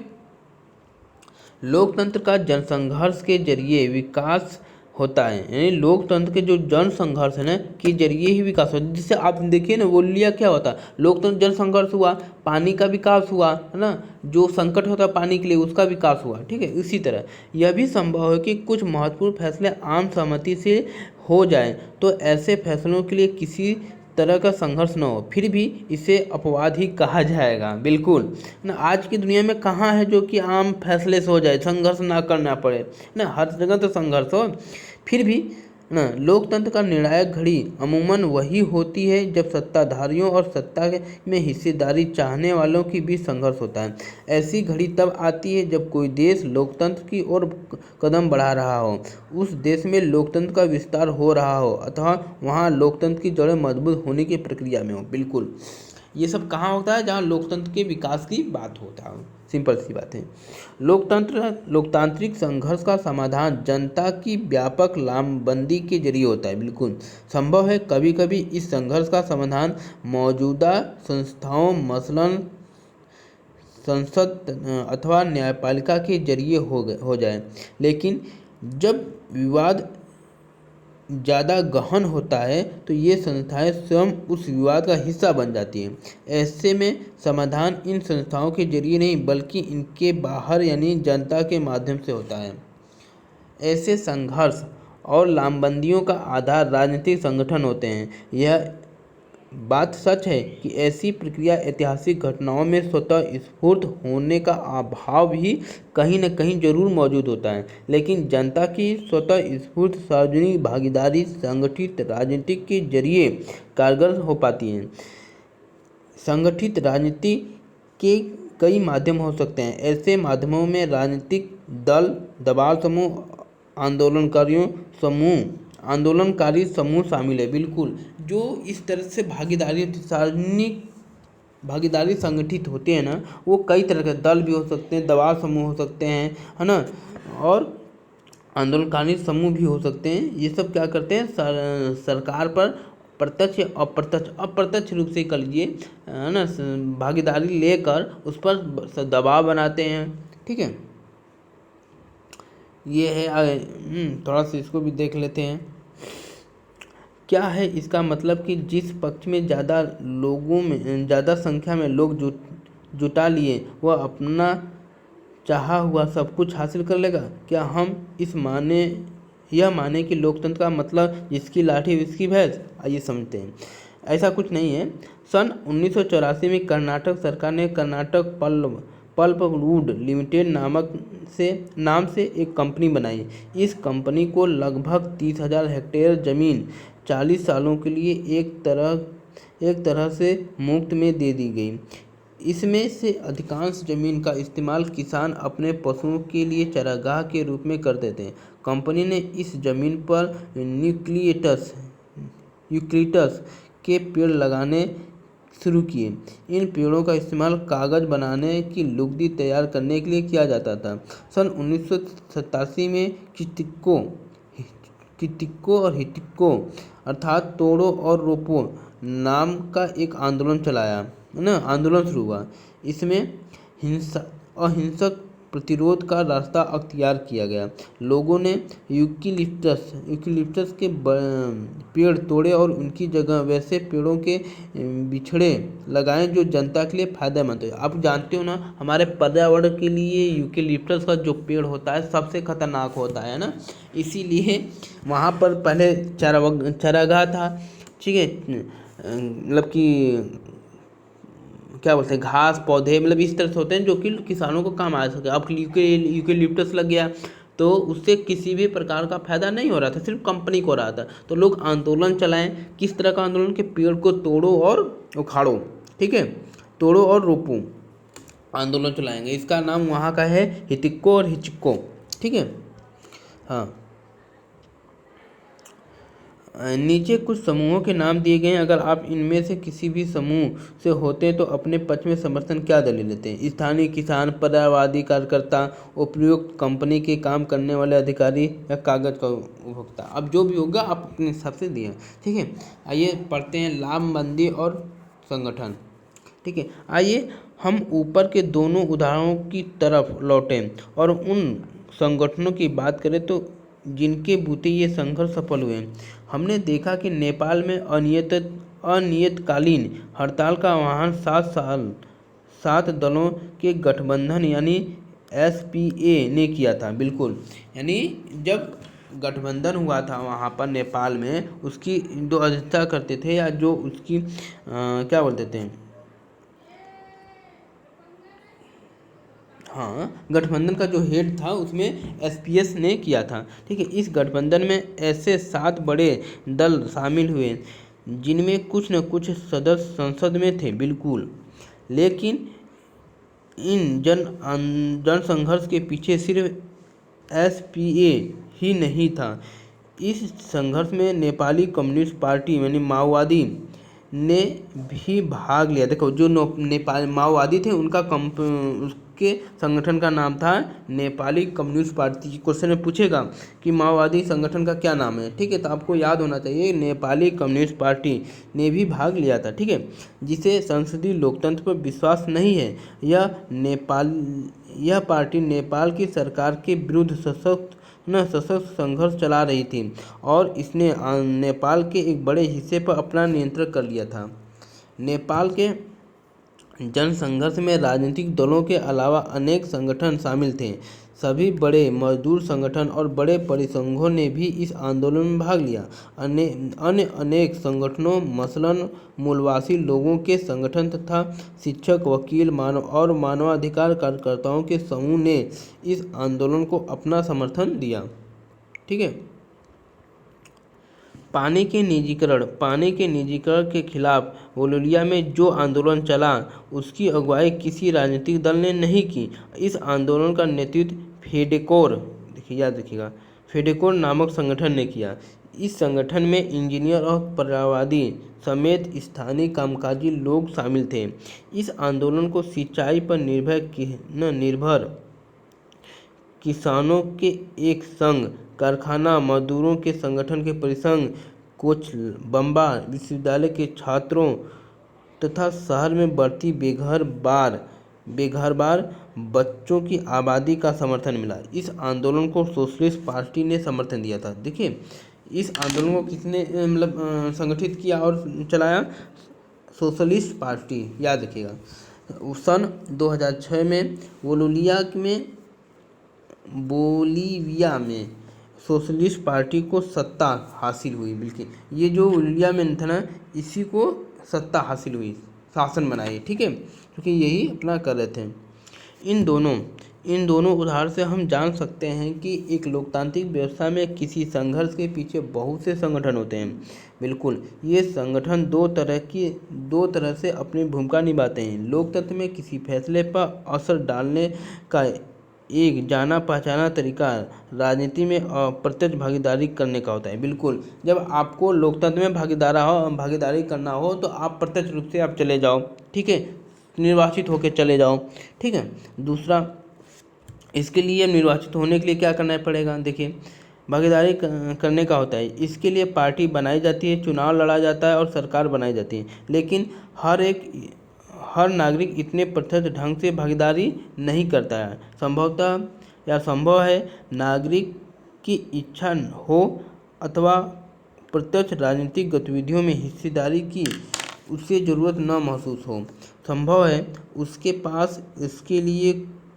लोकतंत्र का जनसंघर्ष के जरिए विकास होता है, यानी लोकतंत्र के जो जनसंघर्ष है ना के जरिए ही विकास होता है। जिससे आप देखिए ना, बोलोलिया क्या होता, लोकतंत्र जनसंघर्ष हुआ, पानी का विकास हुआ, है ना, जो संकट होता है पानी के लिए उसका विकास हुआ। ठीक है, इसी तरह यह भी संभव है कि कुछ महत्वपूर्ण फैसले आम सहमति से हो जाए, तो ऐसे फैसलों के लिए किसी तरह का संघर्ष न हो, फिर भी इसे अपवाद ही कहा जाएगा। बिल्कुल ना, आज की दुनिया में कहाँ है जो कि आम फैसले से हो जाए, संघर्ष ना करना पड़े ना, हर जगह तो संघर्ष हो। फिर भी ना, लोकतंत्र का निर्णायक घड़ी अमूमन वही होती है जब सत्ताधारियों और सत्ता में हिस्सेदारी चाहने वालों की बीच संघर्ष होता है। ऐसी घड़ी तब आती है जब कोई देश लोकतंत्र की ओर कदम बढ़ा रहा हो, उस देश में लोकतंत्र का विस्तार हो रहा हो, अथवा वहाँ लोकतंत्र की जड़ें मजबूत होने की प्रक्रिया में हो। बिल्कुल, ये सब कहाँ होता है, जहाँ लोकतंत्र के विकास की बात होता है। सिंपल सी बात है। लोकतांत्रिक संघर्ष का समाधान जनता की व्यापक लामबंदी के जरिए होता है। बिल्कुल संभव है, कभी कभी इस संघर्ष का समाधान मौजूदा संस्थाओं, मसलन संसद अथवा न्यायपालिका के जरिए हो जाए, लेकिन जब विवाद ज़्यादा गहन होता है तो ये संस्थाएं स्वयं उस विवाद का हिस्सा बन जाती हैं। ऐसे में समाधान इन संस्थाओं के जरिए नहीं बल्कि इनके बाहर यानी जनता के माध्यम से होता है। ऐसे संघर्ष और लामबंदियों का आधार राजनीतिक संगठन होते हैं। बात सच है कि ऐसी प्रक्रिया ऐतिहासिक घटनाओं में स्वतः स्फूर्त होने का अभाव भी कहीं न कहीं जरूर मौजूद होता है, लेकिन जनता की स्वतः स्फूर्त सार्वजनिक भागीदारी संगठित राजनीति के जरिए कारगर हो पाती है। संगठित राजनीति के कई माध्यम हो सकते हैं। ऐसे माध्यमों में राजनीतिक दल, दबाव समूह, आंदोलनकारियों आंदोलनकारी समूह शामिल है। बिल्कुल, जो इस तरह से सार्वजनिक भागीदारी संगठित होते हैं ना, वो कई तरह के दल भी हो सकते हैं, दबाव समूह हो सकते हैं, है ना, और आंदोलनकारी समूह भी हो सकते हैं। ये सब क्या करते हैं, सरकार पर प्रत्यक्ष या अप्रत्यक्ष रूप से कर लीजिए, है ना, भागीदारी लेकर उस पर दबाव बनाते हैं। ठीक है, ये है। थोड़ा सा इसको भी देख लेते हैं। क्या है इसका मतलब कि जिस पक्ष में ज़्यादा संख्या में लोग जुटा लिए वह अपना चाहा हुआ सब कुछ हासिल कर लेगा। क्या हम यह माने कि लोकतंत्र का मतलब जिसकी लाठी उसकी भैंस? आइए समझते हैं। ऐसा कुछ नहीं है। सन 1984 में कर्नाटक सरकार ने कर्नाटक पल्पवुड लिमिटेड नाम से एक कंपनी बनाई। इस कंपनी को लगभग 30,000 हेक्टेयर जमीन 40 सालों के लिए एक तरह से मुफ्त में दे दी गई। इसमें से अधिकांश जमीन का इस्तेमाल किसान अपने पशुओं के लिए चारागाह के रूप में करते थे। कंपनी ने इस जमीन पर यूकलिप्टस के पेड़ लगाने शुरू किए। इन पेड़ों का इस्तेमाल कागज बनाने की लुगदी तैयार करने के लिए किया जाता था। सन 1987 में कितिक्को और हिटिक्को अर्थात तोड़ो और रोपो नाम का एक आंदोलन शुरू हुआ। इसमें अहिंसक प्रतिरोध का रास्ता अख्तियार किया गया। लोगों ने यूकलिप्टस के पेड़ तोड़े और उनकी जगह वैसे पेड़ों के बिछड़े लगाए जो जनता के लिए फायदेमंद है। आप जानते हो ना, हमारे पर्यावरण के लिए यूकलिप्टस का जो पेड़ होता है सबसे खतरनाक होता है ना, इसीलिए वहाँ पर पहले चारागाह था। ठीक है, मतलब कि क्या बोलते हैं, घास पौधे मतलब इस तरह से होते हैं जो कि किसानों को काम आ सके। अब यूकेलिप्टस लग गया तो उससे किसी भी प्रकार का फायदा नहीं हो रहा था, सिर्फ कंपनी को हो रहा था। तो लोग आंदोलन चलाएं। किस तरह का आंदोलन? के पेड़ को तोड़ो और उखाड़ो। ठीक है, तोड़ो और रोपो आंदोलन चलाएंगे। इसका नाम वहाँ का है हितिक्को और हिचिक्को। ठीक है, हाँ। नीचे कुछ समूहों के नाम दिए गए हैं। अगर आप इनमें से किसी भी समूह से होते हैं तो अपने पक्ष में समर्थन क्या दलील लेते हैं? स्थानीय किसान, पर्यावरणवादी कार्यकर्ता, उपयुक्त कंपनी के काम करने वाले अधिकारी या कागज का उपभोक्ता। अब जो भी होगा आप अपने हिसाब से दिए। ठीक है, आइए पढ़ते हैं लामबंदी और संगठन। ठीक है, आइए हम ऊपर के दोनों उदाहरणों की तरफ लौटें और उन संगठनों की बात करें तो जिनके बूते ये संघर्ष सफल हुए। हमने देखा कि नेपाल में अनियतकालीन हड़ताल का आह्वान 7 दलों के गठबंधन यानी SPA ने किया था। बिल्कुल, यानी जब गठबंधन हुआ था वहाँ पर नेपाल में, उसकी जो अध्यक्षता करते थे या जो उसकी क्या बोलते थे, हाँ, गठबंधन का जो हेड था उसमें SPS ने किया था। ठीक है, इस गठबंधन में ऐसे 7 बड़े दल शामिल हुए जिनमें कुछ न कुछ सदस्य संसद में थे। बिल्कुल, लेकिन इन जन संघर्ष के पीछे सिर्फ SPA ही नहीं था। इस संघर्ष में नेपाली कम्युनिस्ट पार्टी यानी माओवादी ने भी भाग लिया। देखो, जो नेपाल माओवादी थे उसके संगठन का नाम था नेपाली कम्युनिस्ट पार्टी। क्वेश्चन में पूछेगा कि माओवादी संगठन का क्या नाम है। ठीक है, तो आपको याद होना चाहिए नेपाली कम्युनिस्ट पार्टी ने भी भाग लिया था। ठीक है, जिसे संसदीय लोकतंत्र पर विश्वास नहीं है। यह पार्टी नेपाल की सरकार के विरुद्ध सशक्त संघर्ष चला रही थी और इसने नेपाल के एक बड़े हिस्से पर अपना नियंत्रण कर लिया था। नेपाल के जन संघर्ष में राजनीतिक दलों के अलावा अनेक संगठन शामिल थे। सभी बड़े मजदूर संगठन और बड़े परिसंघों ने भी इस आंदोलन में भाग लिया। अन्य अनेक संगठनों मसलन मूलवासी लोगों के संगठन तथा शिक्षक, वकील और मानवाधिकार कार्यकर्ताओं के समूह ने इस आंदोलन को अपना समर्थन दिया। ठीक है। पानी के निजीकरण के खिलाफ वोलोलिया में जो आंदोलन चला उसकी अगुवाई किसी राजनीतिक दल ने नहीं की। इस आंदोलन का नेतृत्व फेडेकोर, देखिए याद रखिएगा, फेडेकोर नामक संगठन ने किया। इस संगठन में इंजीनियर और पर्यावरणवादी समेत स्थानीय कामकाजी लोग शामिल थे। इस आंदोलन को सिंचाई पर निर्भर किसानों के एक संघ, कारखाना मजदूरों के संगठन के परिसंघ, कोचलबम्बा विश्वविद्यालय के छात्रों तथा शहर में बढ़ती बेघरबार बच्चों की आबादी का समर्थन मिला। इस आंदोलन को सोशलिस्ट पार्टी ने समर्थन दिया था। देखिए, इस आंदोलन को किसने संगठित किया और चलाया? सोशलिस्ट पार्टी, याद रखिएगा। सन 2006 में बोलीविया में सोशलिस्ट पार्टी को सत्ता हासिल हुई। बिल्कुल, ये जो बोलीविया में था ना, इसी को सत्ता हासिल हुई, शासन बनाए। ठीक है, क्योंकि यही अपना कर रहे थे। इन दोनों उदाहरण से हम जान सकते हैं कि एक लोकतांत्रिक व्यवस्था में किसी संघर्ष के पीछे बहुत से संगठन होते हैं। बिल्कुल, ये संगठन दो तरह से अपनी भूमिका निभाते हैं। लोकतंत्र में किसी फैसले पर असर डालने का एक जाना पहचाना तरीका राजनीति में अप्रत्यक्ष भागीदारी करने का होता है। बिल्कुल, जब आपको लोकतंत्र में भागीदारी करना हो तो आप प्रत्यक्ष रूप से आप चले जाओ। ठीक है, निर्वाचित होकर चले जाओ। ठीक है। दूसरा, इसके लिए निर्वाचित होने के लिए क्या करना पड़ेगा? देखिए, भागीदारी करने का होता है। इसके लिए पार्टी बनाई जाती है, चुनाव लड़ा जाता है और सरकार बनाई जाती है। लेकिन हर नागरिक इतने प्रत्यक्ष ढंग से भागीदारी नहीं करता है। संभव है नागरिक की इच्छा हो अथवा प्रत्यक्ष राजनीतिक गतिविधियों में हिस्सेदारी की उसे ज़रूरत न महसूस हो। संभव है उसके पास इसके लिए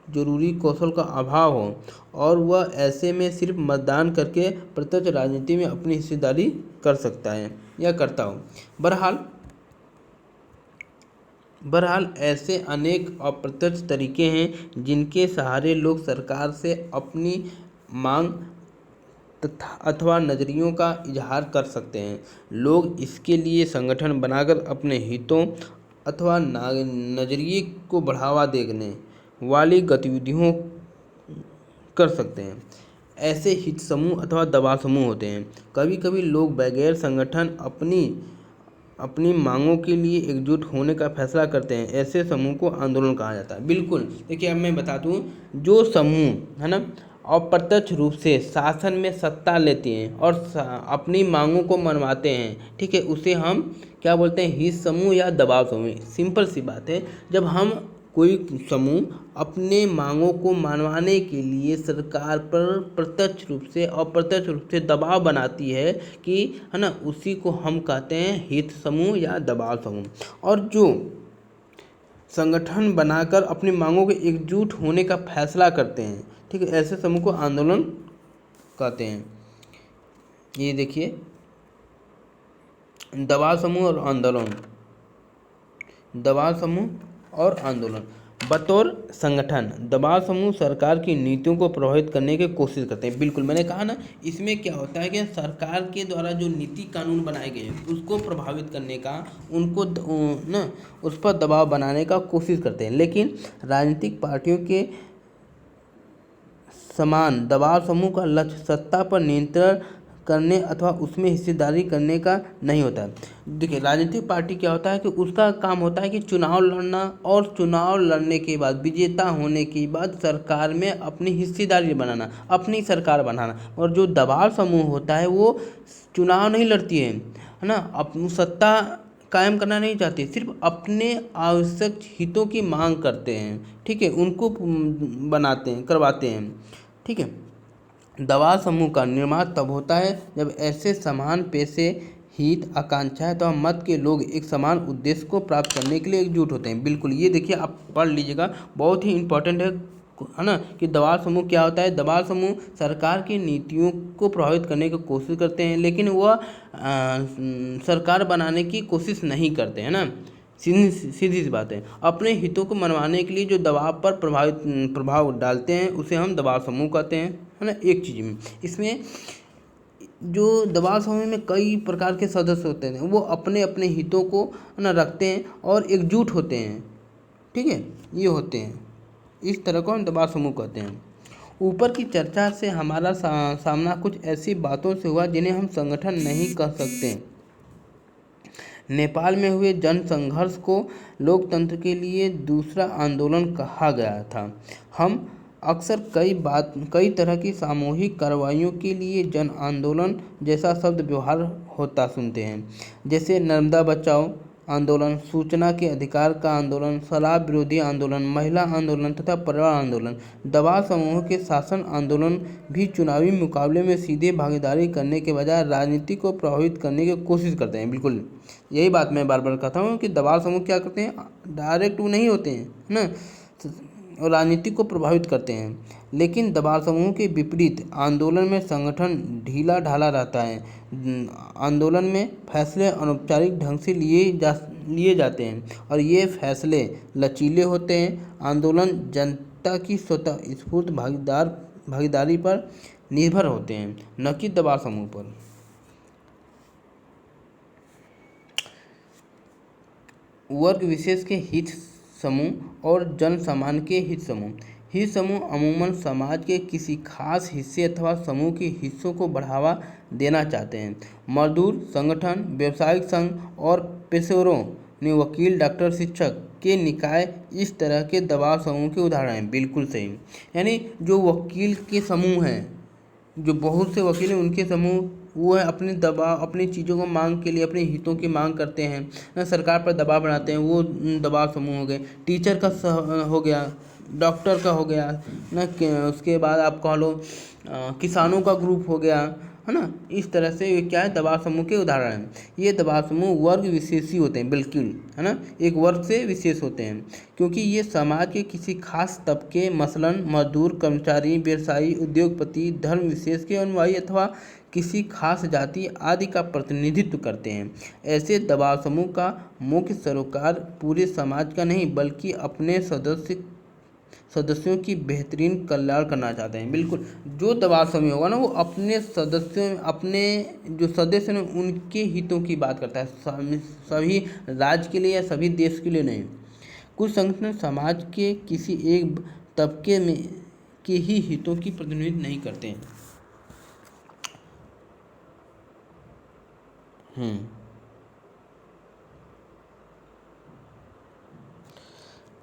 जरूरी कौशल का अभाव हो और वह ऐसे में सिर्फ मतदान करके प्रत्यक्ष राजनीति में अपनी हिस्सेदारी कर सकता है या करता हो। बहरहाल ऐसे अनेक अप्रत्यक्ष तरीके हैं जिनके सहारे लोग सरकार से अपनी मांग अथवा नज़रियों का इजहार कर सकते हैं। लोग इसके लिए संगठन बनाकर अपने हितों अथवा नज़रिए को बढ़ावा देने वाली गतिविधियों कर सकते हैं। ऐसे हित समूह अथवा दबाव समूह होते हैं। कभी कभी लोग बगैर संगठन अपनी मांगों के लिए एकजुट होने का फैसला करते हैं। ऐसे समूह को आंदोलन कहा जाता है। बिल्कुल, देखिए, अब मैं बता दूं, जो समूह है ना अप्रत्यक्ष रूप से शासन में सत्ता लेते हैं और अपनी मांगों को मनवाते हैं, ठीक है, उसे हम क्या बोलते हैं? हित समूह या दबाव समूह। सिंपल सी बात है, जब हम कोई समूह अपने मांगों को मनवाने के लिए सरकार पर प्रत्यक्ष रूप से और अप्रत्यक्ष रूप से दबाव बनाती है कि है ना, उसी को हम कहते हैं हित समूह या दबाव समूह। और जो संगठन बनाकर अपनी मांगों के एकजुट होने का फैसला करते हैं, ठीक है, ऐसे समूह को आंदोलन कहते हैं। ये देखिए, दबाव समूह और आंदोलन। बतौर संगठन दबाव समूह सरकार की नीतियों को प्रभावित करने की कोशिश करते हैं। बिल्कुल, मैंने कहा ना, इसमें क्या होता है कि सरकार के द्वारा जो नीति कानून बनाए गए हैं उसको प्रभावित करने का, उनको ना उस पर दबाव बनाने का कोशिश करते हैं। लेकिन राजनीतिक पार्टियों के समान दबाव समूह का लक्ष्य सत्ता पर नियंत्रण करने अथवा उसमें हिस्सेदारी करने का नहीं होता है। देखिए, राजनीतिक पार्टी क्या होता है कि उसका काम होता है कि चुनाव लड़ना और चुनाव लड़ने के बाद विजेता होने के बाद सरकार में अपनी हिस्सेदारी बनाना, अपनी सरकार बनाना। और जो दबाव समूह होता है वो चुनाव नहीं लड़ती है ना, अपनी सत्ता कायम करना नहीं चाहते, सिर्फ अपने आवश्यक हितों की मांग करते हैं। ठीक है, उनको करवाते हैं। ठीक है, दबाव समूह का निर्माण तब होता है जब ऐसे समान पेशे, हित, आकांक्षाएं तो मत के लोग एक समान उद्देश्य को प्राप्त करने के लिए एकजुट होते हैं। बिल्कुल, ये देखिए, आप पढ़ लीजिएगा, बहुत ही इंपॉर्टेंट है है ना, कि दबाव समूह क्या होता है। दबाव समूह सरकार की नीतियों को प्रभावित करने की कोशिश करते हैं, लेकिन वह सरकार बनाने की कोशिश नहीं करते, है ना। सीधी सीधी सी बात है, अपने हितों को मनवाने के लिए जो दबाव पर प्रभाव डालते हैं उसे हम दबाव समूह कहते हैं, है ना। एक चीज़ में इसमें जो दबाव समूह में कई प्रकार के सदस्य होते हैं, वो अपने अपने हितों को ना रखते हैं और एकजुट होते हैं, ठीक है, ये होते हैं। इस तरह को हम दबाव समूह कहते हैं। ऊपर की चर्चा से हमारा सामना कुछ ऐसी बातों से हुआ जिन्हें हम संगठन नहीं कह सकते। नेपाल में हुए जन संघर्ष को लोकतंत्र के लिए दूसरा आंदोलन कहा गया था। हम अक्सर कई तरह की सामूहिक कार्रवाइयों के लिए जन आंदोलन जैसा शब्द व्यवहार होता सुनते हैं, जैसे नर्मदा बचाओ आंदोलन, सूचना के अधिकार का आंदोलन, शराब विरोधी आंदोलन, महिला आंदोलन तथा पर्यावरण आंदोलन। दबाव समूह के शासन आंदोलन भी चुनावी मुकाबले में सीधे भागीदारी करने के बजाय राजनीति को प्रभावित करने की कोशिश करते हैं। बिल्कुल यही बात मैं बार बार कहता हूँ कि दबाव समूह क्या करते हैं, डायरेक्ट वो नहीं होते हैं, है ना, और राजनीति को प्रभावित करते हैं। लेकिन दबाव समूह के विपरीत आंदोलन में संगठन ढीला ढाला रहता है। आंदोलन में फैसले अनौपचारिक ढंग से लिए जाते हैं और ये फैसले लचीले होते हैं। आंदोलन जनता की स्वतः स्फूर्त भागीदारी पर निर्भर होते हैं, न कि दबाव समूह पर। वर्ग विशेष के हित समूह और जन सामान्य के हित समूह। हित समूह अमूमन समाज के किसी खास हिस्से अथवा समूह के हिस्सों को बढ़ावा देना चाहते हैं। मजदूर संगठन, व्यावसायिक संघ और पेशेवरों ने वकील, डॉक्टर, शिक्षक के निकाय इस तरह के दबाव समूह के उदाहरण हैं। बिल्कुल सही, यानी जो वकील के समूह हैं, जो बहुत से वकील हैं उनके समूह, वो है अपने दबाव, अपनी चीज़ों को मांग के लिए अपने हितों की मांग करते हैं ना, सरकार पर दबाव बनाते हैं, वो दबाव समूह हो गए। टीचर का हो गया, डॉक्टर का हो गया ना, उसके बाद आप कह लो किसानों का ग्रुप हो गया, है ना। इस तरह से ये क्या है, दबाव समूह के उदाहरण हैं। ये दबाव समूह वर्ग विशेषी होते हैं, बिल्कुल, है ना, एक वर्ग से विशेष होते हैं, क्योंकि ये समाज के किसी खास तबके, मसलन मजदूर, कर्मचारी, व्यवसायी, उद्योगपति, धर्म विशेष के अनुयायी अथवा किसी खास जाति आदि का प्रतिनिधित्व करते हैं। ऐसे दबाव समूह का मुख्य सरोकार पूरे समाज का नहीं बल्कि अपने सदस्यों की बेहतरीन कल्याण करना चाहते हैं। बिल्कुल, जो दबाव समूह होगा ना, वो अपने सदस्यों, अपने जो सदस्य हैं उनके हितों की बात करता है, सभी राज्य के लिए या सभी देश के लिए नहीं। कुछ संगठन समाज के किसी एक तबके में के ही हितों की प्रतिनिधित्व नहीं करते हैं।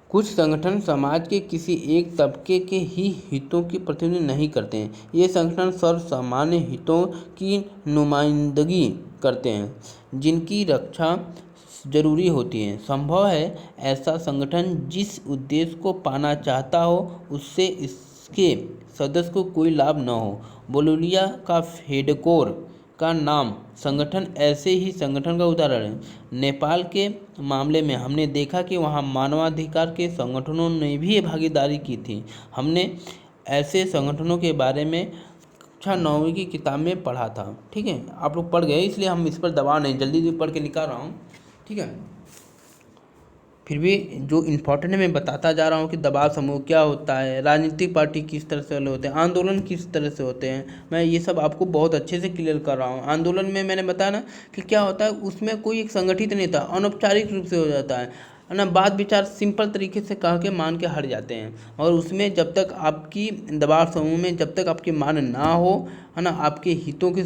कुछ संगठन समाज के किसी एक तबके के ही हितों की प्रतिनिधित्व नहीं करते हैं। ये संगठन सर्वसामान्य हितों की नुमाइंदगी करते हैं, जिनकी रक्षा जरूरी होती है। संभव है ऐसा संगठन जिस उद्देश्य को पाना चाहता हो उससे इसके सदस्य को कोई लाभ न हो। बोलिविया का फेडकोर का नाम संगठन ऐसे ही संगठन का उदाहरण है। नेपाल के मामले में हमने देखा कि वहाँ मानवाधिकार के संगठनों ने भी भागीदारी की थी। हमने ऐसे संगठनों के बारे में कक्षा 9वीं की किताब में पढ़ा था, ठीक है, आप लोग पढ़ गए, इसलिए हम इस पर दबाव नहीं, जल्दी पढ़ के निकाल रहा हूँ, ठीक है। फिर भी जो इम्पोर्टेंट है मैं बताता जा रहा हूँ कि दबाव समूह क्या होता है, राजनीतिक पार्टी किस तरह से होते हैं, आंदोलन किस तरह से होते हैं, मैं ये सब आपको बहुत अच्छे से क्लियर कर रहा हूँ। आंदोलन में मैंने बताया ना कि क्या होता है, उसमें कोई एक संगठित नहीं था, अनौपचारिक रूप से हो जाता है ना, बात विचार सिंपल तरीके से कह के मान के हट जाते हैं। और उसमें जब तक आपकी दबाव समूह में जब तक आपकी मांग ना हो, है ना, आपके हितों के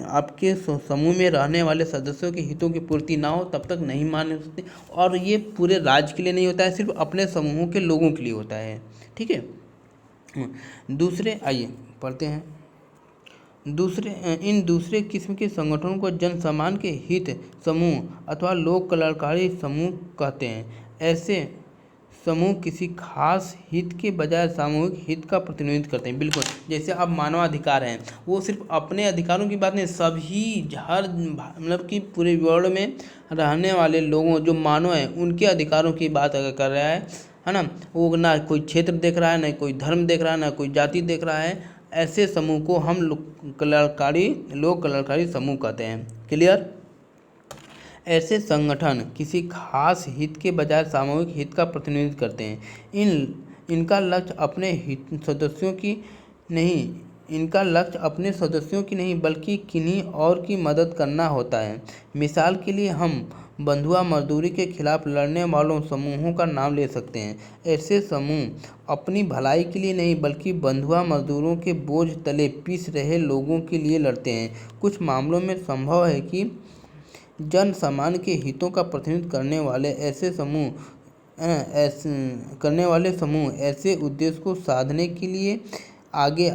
आपके समूह में रहने वाले सदस्यों के हितों की पूर्ति ना हो, तब तक नहीं मान सकते। और ये पूरे राज्य के लिए नहीं होता है, सिर्फ अपने समूह के लोगों के लिए होता है, ठीक है। दूसरे, आइए पढ़ते हैं। इन दूसरे किस्म के संगठनों को जन सामान्य के हित समूह अथवा लोक कल्याणकारी समूह कहते हैं। ऐसे समूह किसी खास हित के बजाय सामूहिक हित का प्रतिनिधित्व करते हैं। बिल्कुल, जैसे अब मानवाधिकार हैं, वो सिर्फ अपने अधिकारों की बात नहीं, सभी हर मतलब कि पूरे वर्ल्ड में रहने वाले लोगों, जो मानव हैं, उनके अधिकारों की बात अगर कर रहा है, है ना, वो ना कोई क्षेत्र देख रहा है, ना कोई धर्म देख रहा है, ना कोई जाति देख रहा है, ऐसे समूह को हम लोग कल्याणकारी समूह कहते हैं। क्लियर। ऐसे संगठन किसी खास हित के बजाय सामूहिक हित का प्रतिनिधित्व करते हैं। इनका लक्ष्य अपने सदस्यों की नहीं बल्कि किन्हीं और की मदद करना होता है। मिसाल के लिए हम बंधुआ मजदूरी के खिलाफ लड़ने वालों समूहों का नाम ले सकते हैं। ऐसे समूह अपनी भलाई के लिए नहीं बल्कि बंधुआ मजदूरों के बोझ तले पीस रहे लोगों के लिए लड़ते हैं। कुछ मामलों में संभव है कि जन सामान्य के हितों का प्रतिनिधित्व करने वाले समूह ऐसे उद्देश्य को साधने के लिए आगे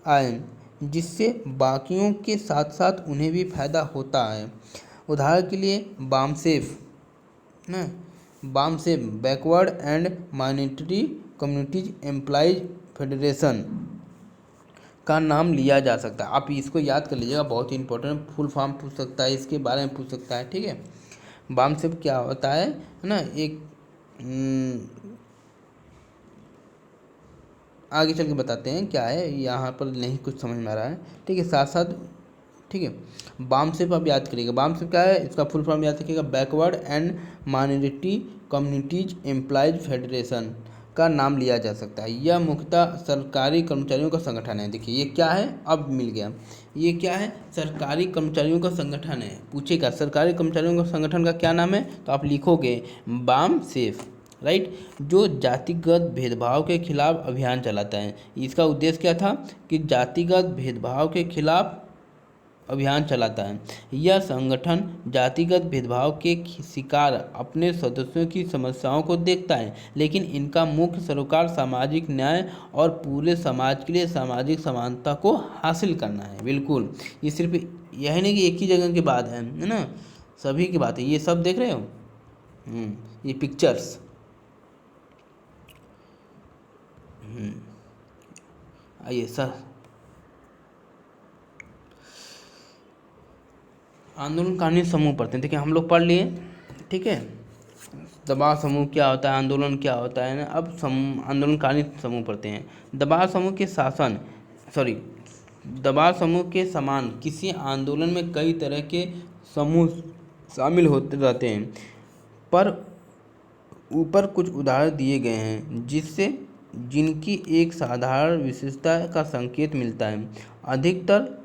आए जिससे बाकियों के साथ साथ उन्हें भी फायदा होता है। उदाहरण के लिए BAMCEF backward and minority communities employees federation का नाम लिया जा सकता है। आप इसको याद कर लीजिएगा, बहुत ही इंपॉर्टेंट, फुल फॉर्म पूछ सकता है, इसके बारे में पूछ सकता है। ठीक है, बामसेफ क्या होता है ना, एक आगे चल के बताते हैं क्या है, यहाँ पर नहीं कुछ समझ में आ रहा है। ठीक है, साथ साथ ठीक है, बामसेफ आप याद करिएगा। बामसेफ क्या है, इसका फुल फॉर्म याद रखिएगा, backward and minority communities employees federation का नाम लिया जा सकता है। यह मुख्यतः सरकारी कर्मचारियों का संगठन है। देखिए ये क्या है, अब मिल गया, ये क्या है, सरकारी कर्मचारियों का संगठन है। पूछेगा सरकारी कर्मचारियों का संगठन का क्या नाम है, तो आप लिखोगे बामसेफ, राइट, जो जातिगत भेदभाव के खिलाफ अभियान चलाता है। इसका उद्देश्य क्या था कि जातिगत भेदभाव के खिलाफ अभियान चलाता है। यह संगठन जातिगत भेदभाव के शिकार अपने सदस्यों की समस्याओं को देखता है, लेकिन इनका मुख्य सरोकार सामाजिक न्याय और पूरे समाज के लिए सामाजिक समानता को हासिल करना है। बिल्कुल, ये सिर्फ यह नहीं कि एक ही जगह की बात है ना, सभी की बात है। ये सब देख रहे हो, ये पिक्चर्स, आइए सर, आंदोलनकारी समूह पढ़ते हैं। देखिए हम लोग पढ़ लिए, ठीक है, दबाव समूह क्या होता है, आंदोलन क्या होता है ना। अब आंदोलनकारी समूह पढ़ते हैं। दबाव समूह के समान किसी आंदोलन में कई तरह के समूह शामिल होते रहते हैं, पर ऊपर कुछ उदाहरण दिए गए हैं जिनकी एक साधारण विशेषता का संकेत मिलता है। अधिकतर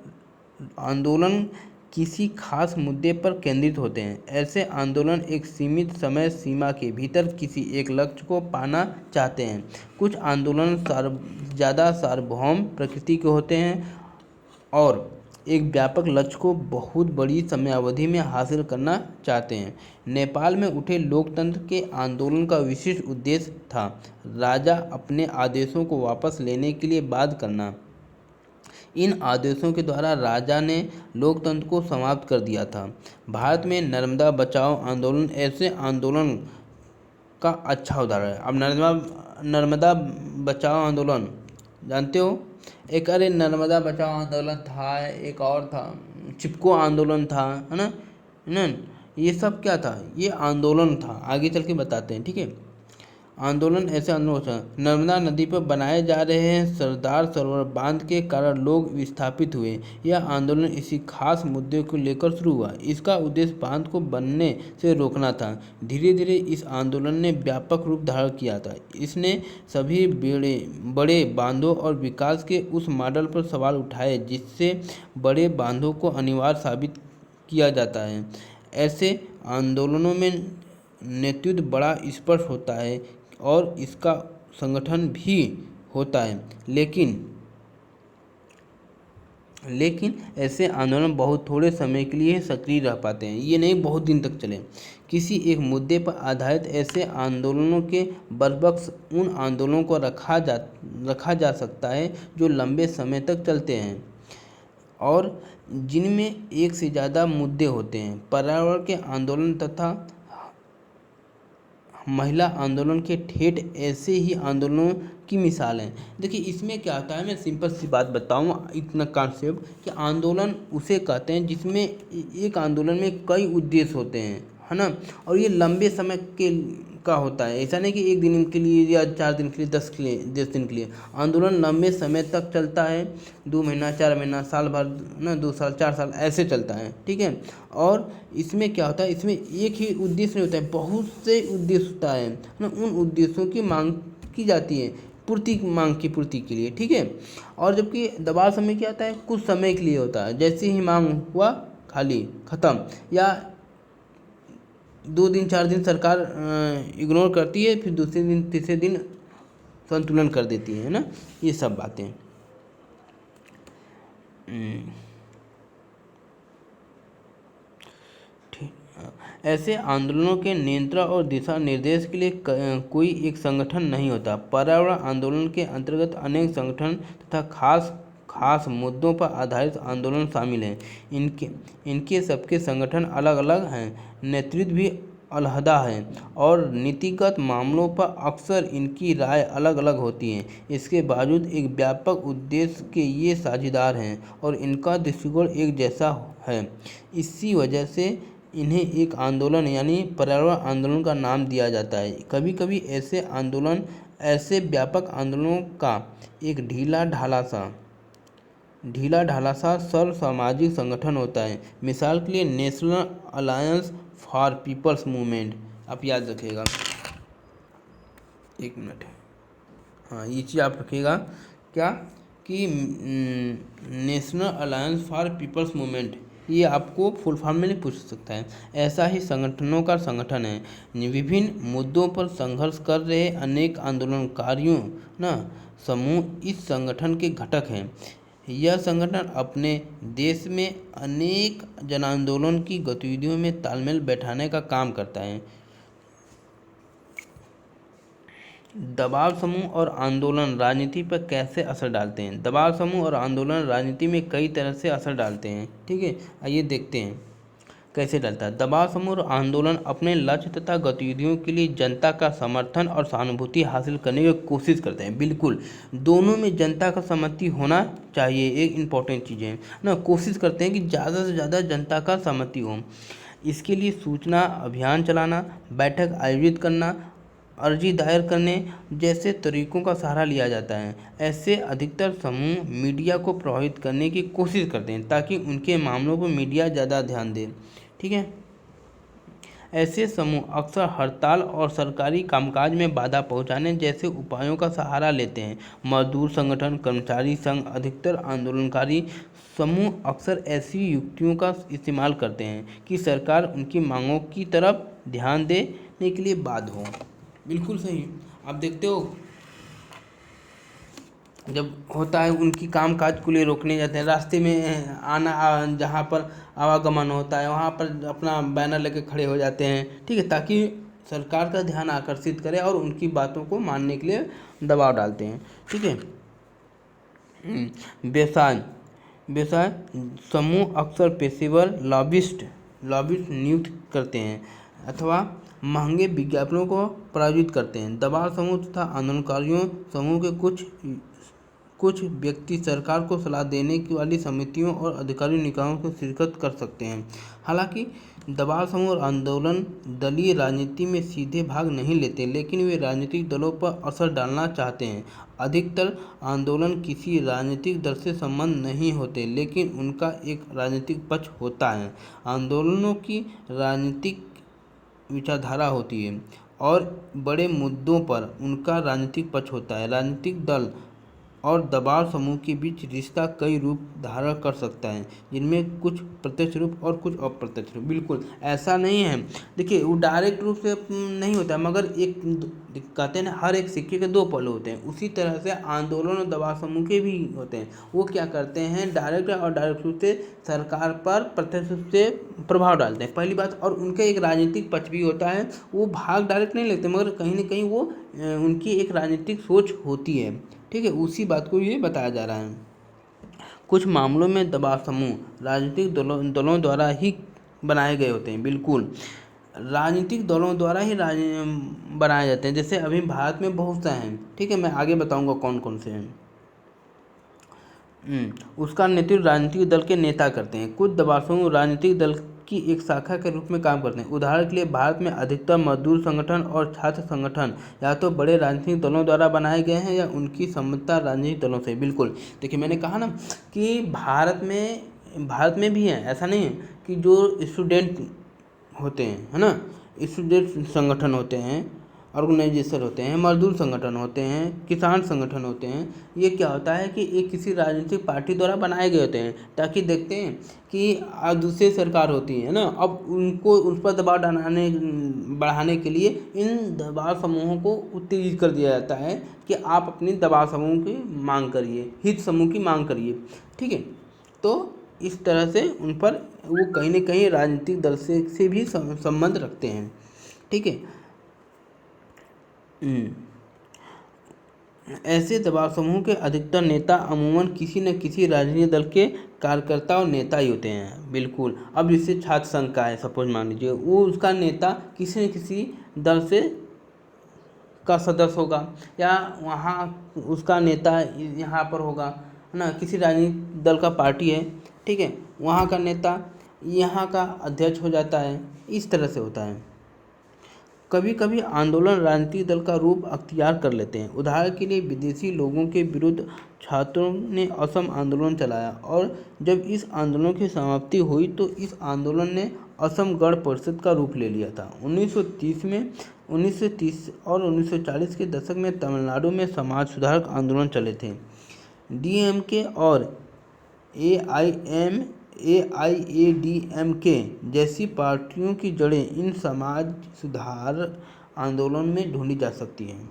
आंदोलन किसी खास मुद्दे पर केंद्रित होते हैं। ऐसे आंदोलन एक सीमित समय सीमा के भीतर किसी एक लक्ष्य को पाना चाहते हैं। कुछ आंदोलन ज़्यादा सार्वभौम प्रकृति के होते हैं और एक व्यापक लक्ष्य को बहुत बड़ी समयावधि में हासिल करना चाहते हैं। नेपाल में उठे लोकतंत्र के आंदोलन का विशिष्ट उद्देश्य था राजा अपने आदेशों को वापस लेने के लिए बाध्य करना। इन आदेशों के द्वारा राजा ने लोकतंत्र को समाप्त कर दिया था। भारत में नर्मदा बचाओ आंदोलन ऐसे आंदोलन का अच्छा उदाहरण है। अब नर्मदा बचाओ आंदोलन जानते हो, एक अरे नर्मदा बचाओ आंदोलन था, एक और था चिपको आंदोलन था, है ना, ये सब क्या था, ये आंदोलन था। आगे चल के बताते हैं। ठीक है, आंदोलन ऐसे आंदोलन, नर्मदा नदी पर बनाए जा रहे हैं सरदार सरोवर बांध के कारण लोग विस्थापित हुए। यह आंदोलन इसी खास मुद्दे को लेकर शुरू हुआ। इसका उद्देश्य बांध को बनने से रोकना था। धीरे धीरे इस आंदोलन ने व्यापक रूप धारण किया था। इसने सभी बड़े बांधों और विकास के उस मॉडल पर सवाल उठाए जिससे बड़े बांधों को अनिवार्य साबित किया जाता है। ऐसे आंदोलनों में नेतृत्व बड़ा स्पष्ट होता है और इसका संगठन भी होता है, लेकिन ऐसे आंदोलन बहुत थोड़े समय के लिए सक्रिय रह पाते हैं, ये नहीं बहुत दिन तक चले। किसी एक मुद्दे पर आधारित ऐसे आंदोलनों के बरबक्स उन आंदोलनों को रखा जा सकता है जो लंबे समय तक चलते हैं और जिनमें एक से ज़्यादा मुद्दे होते हैं। पर्यावरण के आंदोलन तथा महिला आंदोलन के ठेठ ऐसे ही आंदोलनों की मिसाल हैं। देखिए इसमें क्या होता है, मैं सिंपल सी बात बताऊँ, इतना कॉन्सेप्ट कि आंदोलन उसे कहते हैं जिसमें एक आंदोलन में कई उद्देश्य होते हैं, है ना, और ये लंबे समय का होता है। ऐसा नहीं कि एक दिन के लिए या 4 दिन के लिए, 10 दिन के लिए। आंदोलन लंबे समय तक चलता है, 2 महीना, 4 महीना, साल भर ना, 2 साल, 4 साल ऐसे चलता है, ठीक है। और इसमें क्या होता है, इसमें एक ही उद्देश्य नहीं होता है, बहुत से उद्देश्य होता है ना। उन उद्देश्यों की मांग की जाती है, मांग की पूर्ति के लिए, ठीक है। और जबकि दबाव समय क्या होता है, कुछ समय के लिए होता है। जैसे ही मांग हुआ, खाली, खत्म। या 2 दिन 4 दिन सरकार इग्नोर करती है, फिर दूसरे दिन तीसरे दिन संतुलन कर देती है ना, ये सब बातें। ऐसे आंदोलनों के नियंत्रण और दिशा निर्देश के लिए कोई एक संगठन नहीं होता। पर्यावरण आंदोलन के अंतर्गत अनेक संगठन तथा खास मुद्दों पर आधारित आंदोलन शामिल हैं। इनके सबके संगठन अलग अलग हैं, नेतृत्व भी अलहदा है और नीतिगत मामलों पर अक्सर इनकी राय अलग अलग होती है। इसके बावजूद एक व्यापक उद्देश्य के ये साझेदार हैं और इनका दृष्टिकोण एक जैसा है। इसी वजह से इन्हें एक आंदोलन यानी पर्यावरण आंदोलन का नाम दिया जाता है। कभी कभी ऐसे आंदोलन ऐसे व्यापक आंदोलनों का एक ढीला ढाला सा सर्व सामाजिक संगठन होता है। मिसाल के लिए national alliance for people's movement, आप याद रखिएगा, 1 मिनट, हाँ ये चीज़ आप रखिएगा क्या, कि national alliance for people's movement, ये आपको फुल फॉर्म में नहीं पूछ सकता है। ऐसा ही संगठनों का संगठन है। विभिन्न मुद्दों पर संघर्ष कर रहे अनेक आंदोलनकारियों ना समूह इस संगठन के घटक हैं। यह संगठन अपने देश में अनेक जन आंदोलन की गतिविधियों में तालमेल बैठाने का काम करता है। दबाव समूह और आंदोलन राजनीति पर कैसे असर डालते हैं। दबाव समूह और आंदोलन राजनीति में कई तरह से असर डालते हैं, ठीक है। आइए देखते हैं कैसे डालता है। दबाव समूह और आंदोलन अपने लक्ष्य तथा गतिविधियों के लिए जनता का समर्थन और सहानुभूति हासिल करने की कोशिश करते हैं। बिल्कुल, दोनों में जनता का सहमति होना चाहिए, एक इम्पॉर्टेंट चीज़ है ना। कोशिश करते हैं कि ज़्यादा से ज़्यादा जनता का सहमति हो। इसके लिए सूचना अभियान चलाना, बैठक आयोजित करना, अर्जी दायर करने जैसे तरीकों का सहारा लिया जाता है। ऐसे अधिकतर समूह मीडिया को प्रभावित करने की कोशिश करते हैं ताकि उनके मामलों पर मीडिया ज़्यादा ध्यान दे, ठीक है। ऐसे समूह अक्सर हड़ताल और सरकारी कामकाज में बाधा पहुंचाने जैसे उपायों का सहारा लेते हैं। मजदूर संगठन, कर्मचारी संघ, अधिकतर आंदोलनकारी समूह अक्सर ऐसी युक्तियों का इस्तेमाल करते हैं कि सरकार उनकी मांगों की तरफ ध्यान देने के लिए बाध्य हो। बिल्कुल सही, आप देखते हो जब होता है उनकी कामकाज को लिए रोकने जाते हैं, रास्ते में जहाँ पर आवागमन होता है वहाँ पर अपना बैनर लेके खड़े हो जाते हैं, ठीक है, ताकि सरकार का ध्यान आकर्षित करे और उनकी बातों को मानने के लिए दबाव डालते हैं, ठीक है। व्यवसाय समूह अक्सर पेशेवर लॉबिस्ट नियुक्त करते हैं अथवा महंगे विज्ञापनों को प्रायोजित करते हैं। दबाव समूह तथा आंदोलनकारियों समूह के कुछ व्यक्ति सरकार को सलाह देने की वाली समितियों और अधिकारी निकायों को शिरकत कर सकते हैं। हालांकि दबाव समूह और आंदोलन दलीय राजनीति में सीधे भाग नहीं लेते, लेकिन वे राजनीतिक दलों पर असर डालना चाहते हैं। अधिकतर आंदोलन किसी राजनीतिक दल से संबंध नहीं होते, लेकिन उनका एक राजनीतिक पक्ष होता है। आंदोलनों की राजनीतिक विचारधारा होती है और बड़े मुद्दों पर उनका राजनीतिक पक्ष होता है। राजनीतिक दल और दबाव समूह के बीच रिश्ता कई रूप धारण कर सकता है, जिनमें कुछ प्रत्यक्ष रूप और कुछ अप्रत्यक्ष रूप। बिल्कुल ऐसा नहीं है, देखिए वो डायरेक्ट रूप से नहीं होता है, मगर एक कहते हैं ना हर एक सिक्के के 2 पहलू होते हैं। उसी तरह से आंदोलन और दबाव समूह के भी होते हैं। वो क्या करते हैं, डायरेक्ट और डायरेक्ट रूप से सरकार पर प्रत्यक्ष रूप से प्रभाव डालते हैं, पहली बात। और उनका एक राजनीतिक पक्ष भी होता है, वो भाग डायरेक्ट नहीं लेते, मगर कहीं ना कहीं वो उनकी एक राजनीतिक सोच होती है, ठीक है। उसी बात को ये बताया जा रहा है। कुछ मामलों में दबाव समूह राजनीतिक दलों द्वारा ही बनाए गए होते हैं। बिल्कुल, राजनीतिक दलों द्वारा ही बनाए जाते हैं। जैसे अभी भारत में बहुत से हैं, ठीक है, मैं आगे बताऊंगा कौन कौन से हैं। उसका नेतृत्व राजनीतिक दल के नेता करते हैं। कुछ दबाव समूह राजनीतिक दल की एक शाखा के रूप में काम करते हैं। उदाहरण के लिए भारत में अधिकतर मजदूर संगठन और छात्र संगठन या तो बड़े राजनीतिक दलों द्वारा बनाए गए हैं या उनकी संबद्धता राजनीतिक दलों से। बिल्कुल, देखिए मैंने कहा ना कि भारत में भी है, ऐसा नहीं है कि जो स्टूडेंट होते हैं, है ना, स्टूडेंट संगठन होते हैं, ऑर्गेनाइजेशन होते हैं, मजदूर संगठन होते हैं, किसान संगठन होते हैं। ये क्या होता है कि ये किसी राजनीतिक पार्टी द्वारा बनाए गए होते हैं, ताकि देखते हैं कि दूसरी सरकार होती है ना, अब उनको उस पर दबाव बढ़ाने के लिए इन दबाव समूहों को उत्तेजित कर दिया जाता है कि आप अपनी दबाव समूह की मांग करिए, हित समूह की मांग करिए। ठीक है, तो इस तरह से उन पर वो कहीं ना कहीं राजनीतिक दल से भी संबंध रखते हैं। ठीक है, ऐसे दबाव समूह के अधिकतर नेता अमूमन किसी न किसी राजनीतिक दल के कार्यकर्ता और नेता ही होते हैं। बिल्कुल, अब जैसे छात्र संघ का है, सपोज मान लीजिए, वो उसका नेता किसी न किसी दल से का सदस्य होगा, या वहाँ उसका नेता यहाँ पर होगा, है ना, किसी राजनीतिक दल का पार्टी है, ठीक है, वहाँ का नेता यहाँ का अध्यक्ष हो जाता है। इस तरह से होता है। कभी कभी आंदोलन राजनीतिक दल का रूप अख्तियार कर लेते हैं। उदाहरण के लिए विदेशी लोगों के विरुद्ध छात्रों ने असम आंदोलन चलाया, और जब इस आंदोलन की समाप्ति हुई तो इस आंदोलन ने असम गण परिषद का रूप ले लिया था। 1930 और 1940 के दशक में तमिलनाडु में समाज सुधारक आंदोलन चले थे। डीएमके और एआईएडीएमके जैसी पार्टियों की जड़ें इन समाज सुधार आंदोलन में ढूंढी जा सकती हैं।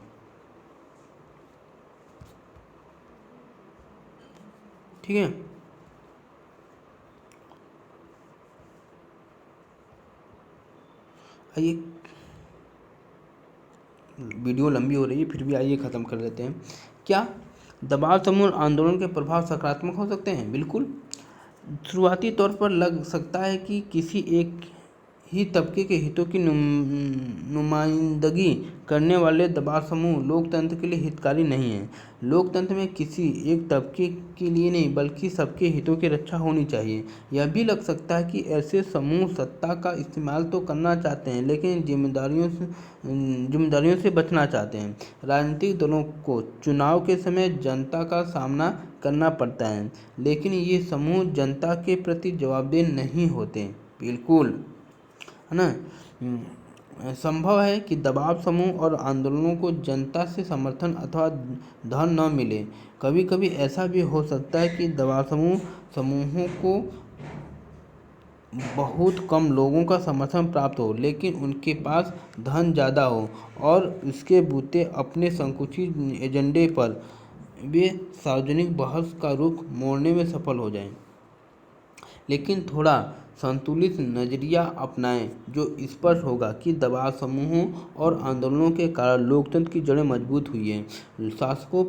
ठीक है, आइए, वीडियो लंबी हो रही है, फिर भी आइए ख़त्म कर लेते हैं। क्या दबाव समूह आंदोलन के प्रभाव सकारात्मक हो सकते हैं? बिल्कुल। शुरुआती तौर पर लग सकता है कि किसी एक ही तबके के हितों की नुमाइंदगी करने वाले दबाव समूह लोकतंत्र के लिए हितकारी नहीं है। लोकतंत्र में किसी एक तबके के लिए नहीं बल्कि सबके हितों की रक्षा होनी चाहिए। यह भी लग सकता है कि ऐसे समूह सत्ता का इस्तेमाल तो करना चाहते हैं, लेकिन जिम्मेदारियों से बचना चाहते हैं। राजनीतिक दलों को चुनाव के समय जनता का सामना करना पड़ता है, लेकिन ये समूह जनता के प्रति जवाबदेह नहीं होते। बिल्कुल, है ना। संभव है कि दबाव समूह और आंदोलनों को जनता से समर्थन अथवा धन न मिले। कभी कभी ऐसा भी हो सकता है कि दबाव समूहों को बहुत कम लोगों का समर्थन प्राप्त हो, लेकिन उनके पास धन ज़्यादा हो और उसके बूते अपने संकुचित एजेंडे पर वे सार्वजनिक बहस का रुख मोड़ने में सफल हो जाएं। लेकिन थोड़ा संतुलित नज़रिया अपनाएं, जो स्पष्ट होगा कि दबाव समूहों और आंदोलनों के कारण लोकतंत्र की जड़ें मजबूत हुई हैं। शासकों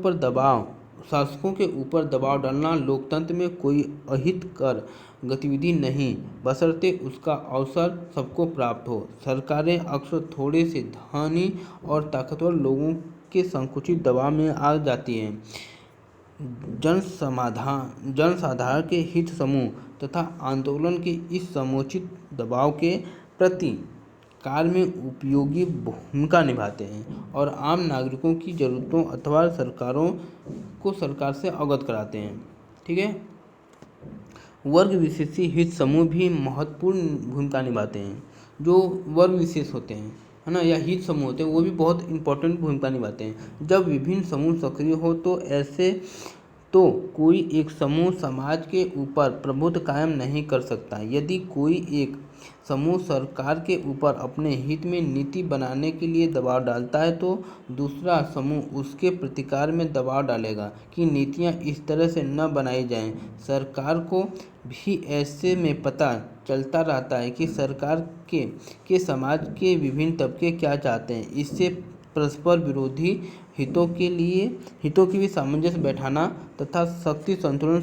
के ऊपर दबाव डालना लोकतंत्र में कोई अहितकर गतिविधि नहीं, बशर्ते उसका अवसर सबको प्राप्त हो। सरकारें अक्सर थोड़े से धनी और ताकतवर लोगों के संकुचित दबाव में आ जाती हैं। जनसाधारण के हित समूह तथा आंदोलन के इस समुचित दबाव के प्रति कार्य में उपयोगी भूमिका निभाते हैं और आम नागरिकों की जरूरतों अथवा सरकारों को सरकार से अवगत कराते हैं। ठीक है, वर्ग विशेषी हित समूह भी महत्वपूर्ण भूमिका निभाते हैं। जो वर्ग विशेष होते हैं, है ना, या हित समूह होते हैं, वो भी बहुत इंपॉर्टेंट भूमिका निभाते हैं। जब विभिन्न समूह सक्रिय हो तो कोई एक समूह समाज के ऊपर प्रभुत्व कायम नहीं कर सकता। यदि कोई एक समूह सरकार के ऊपर अपने हित में नीति बनाने के लिए दबाव डालता है, तो दूसरा समूह उसके प्रतिकार में दबाव डालेगा कि नीतियां इस तरह से न बनाई जाएं। सरकार को भी ऐसे में पता चलता रहता है कि सरकार के समाज के विभिन्न तबके क्या चाहते हैं। इससे परस्पर विरोधी हितों की भी सामंजस्य बैठाना तथा शक्ति संतुलन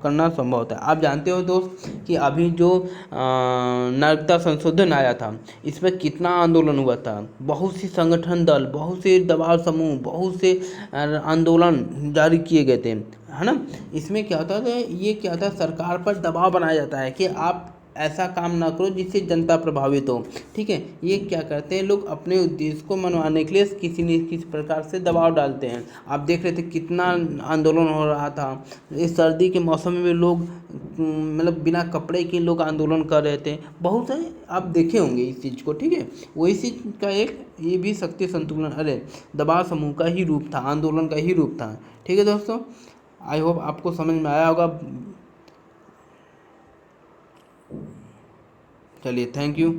करना संभव होता है। आप जानते हो दोस्त कि अभी जो नागरिकता संशोधन आया था, इसमें कितना आंदोलन हुआ था। बहुत सी संगठन दल, बहुत से दबाव समूह, बहुत से आंदोलन जारी किए गए थे, है ना। इसमें क्या होता था, ये क्या होता है, सरकार पर दबाव बनाया जाता है कि आप ऐसा काम ना करो जिससे जनता प्रभावित हो। ठीक है, ये क्या करते हैं लोग, अपने उद्देश्य को मनवाने के लिए किसी न किसी प्रकार से दबाव डालते हैं। आप देख रहे थे कितना आंदोलन हो रहा था, इस सर्दी के मौसम में भी लोग मतलब बिना कपड़े के लोग आंदोलन कर रहे थे। बहुत सारे आप देखे होंगे इस चीज़ को। ठीक है, वही चीज़ का एक ये भी शक्ति संतुलन, अरे दबाव समूह का ही रूप था, आंदोलन का ही रूप था। ठीक है दोस्तों, आई होप आपको समझ में आया होगा। चलिए, थैंक यू।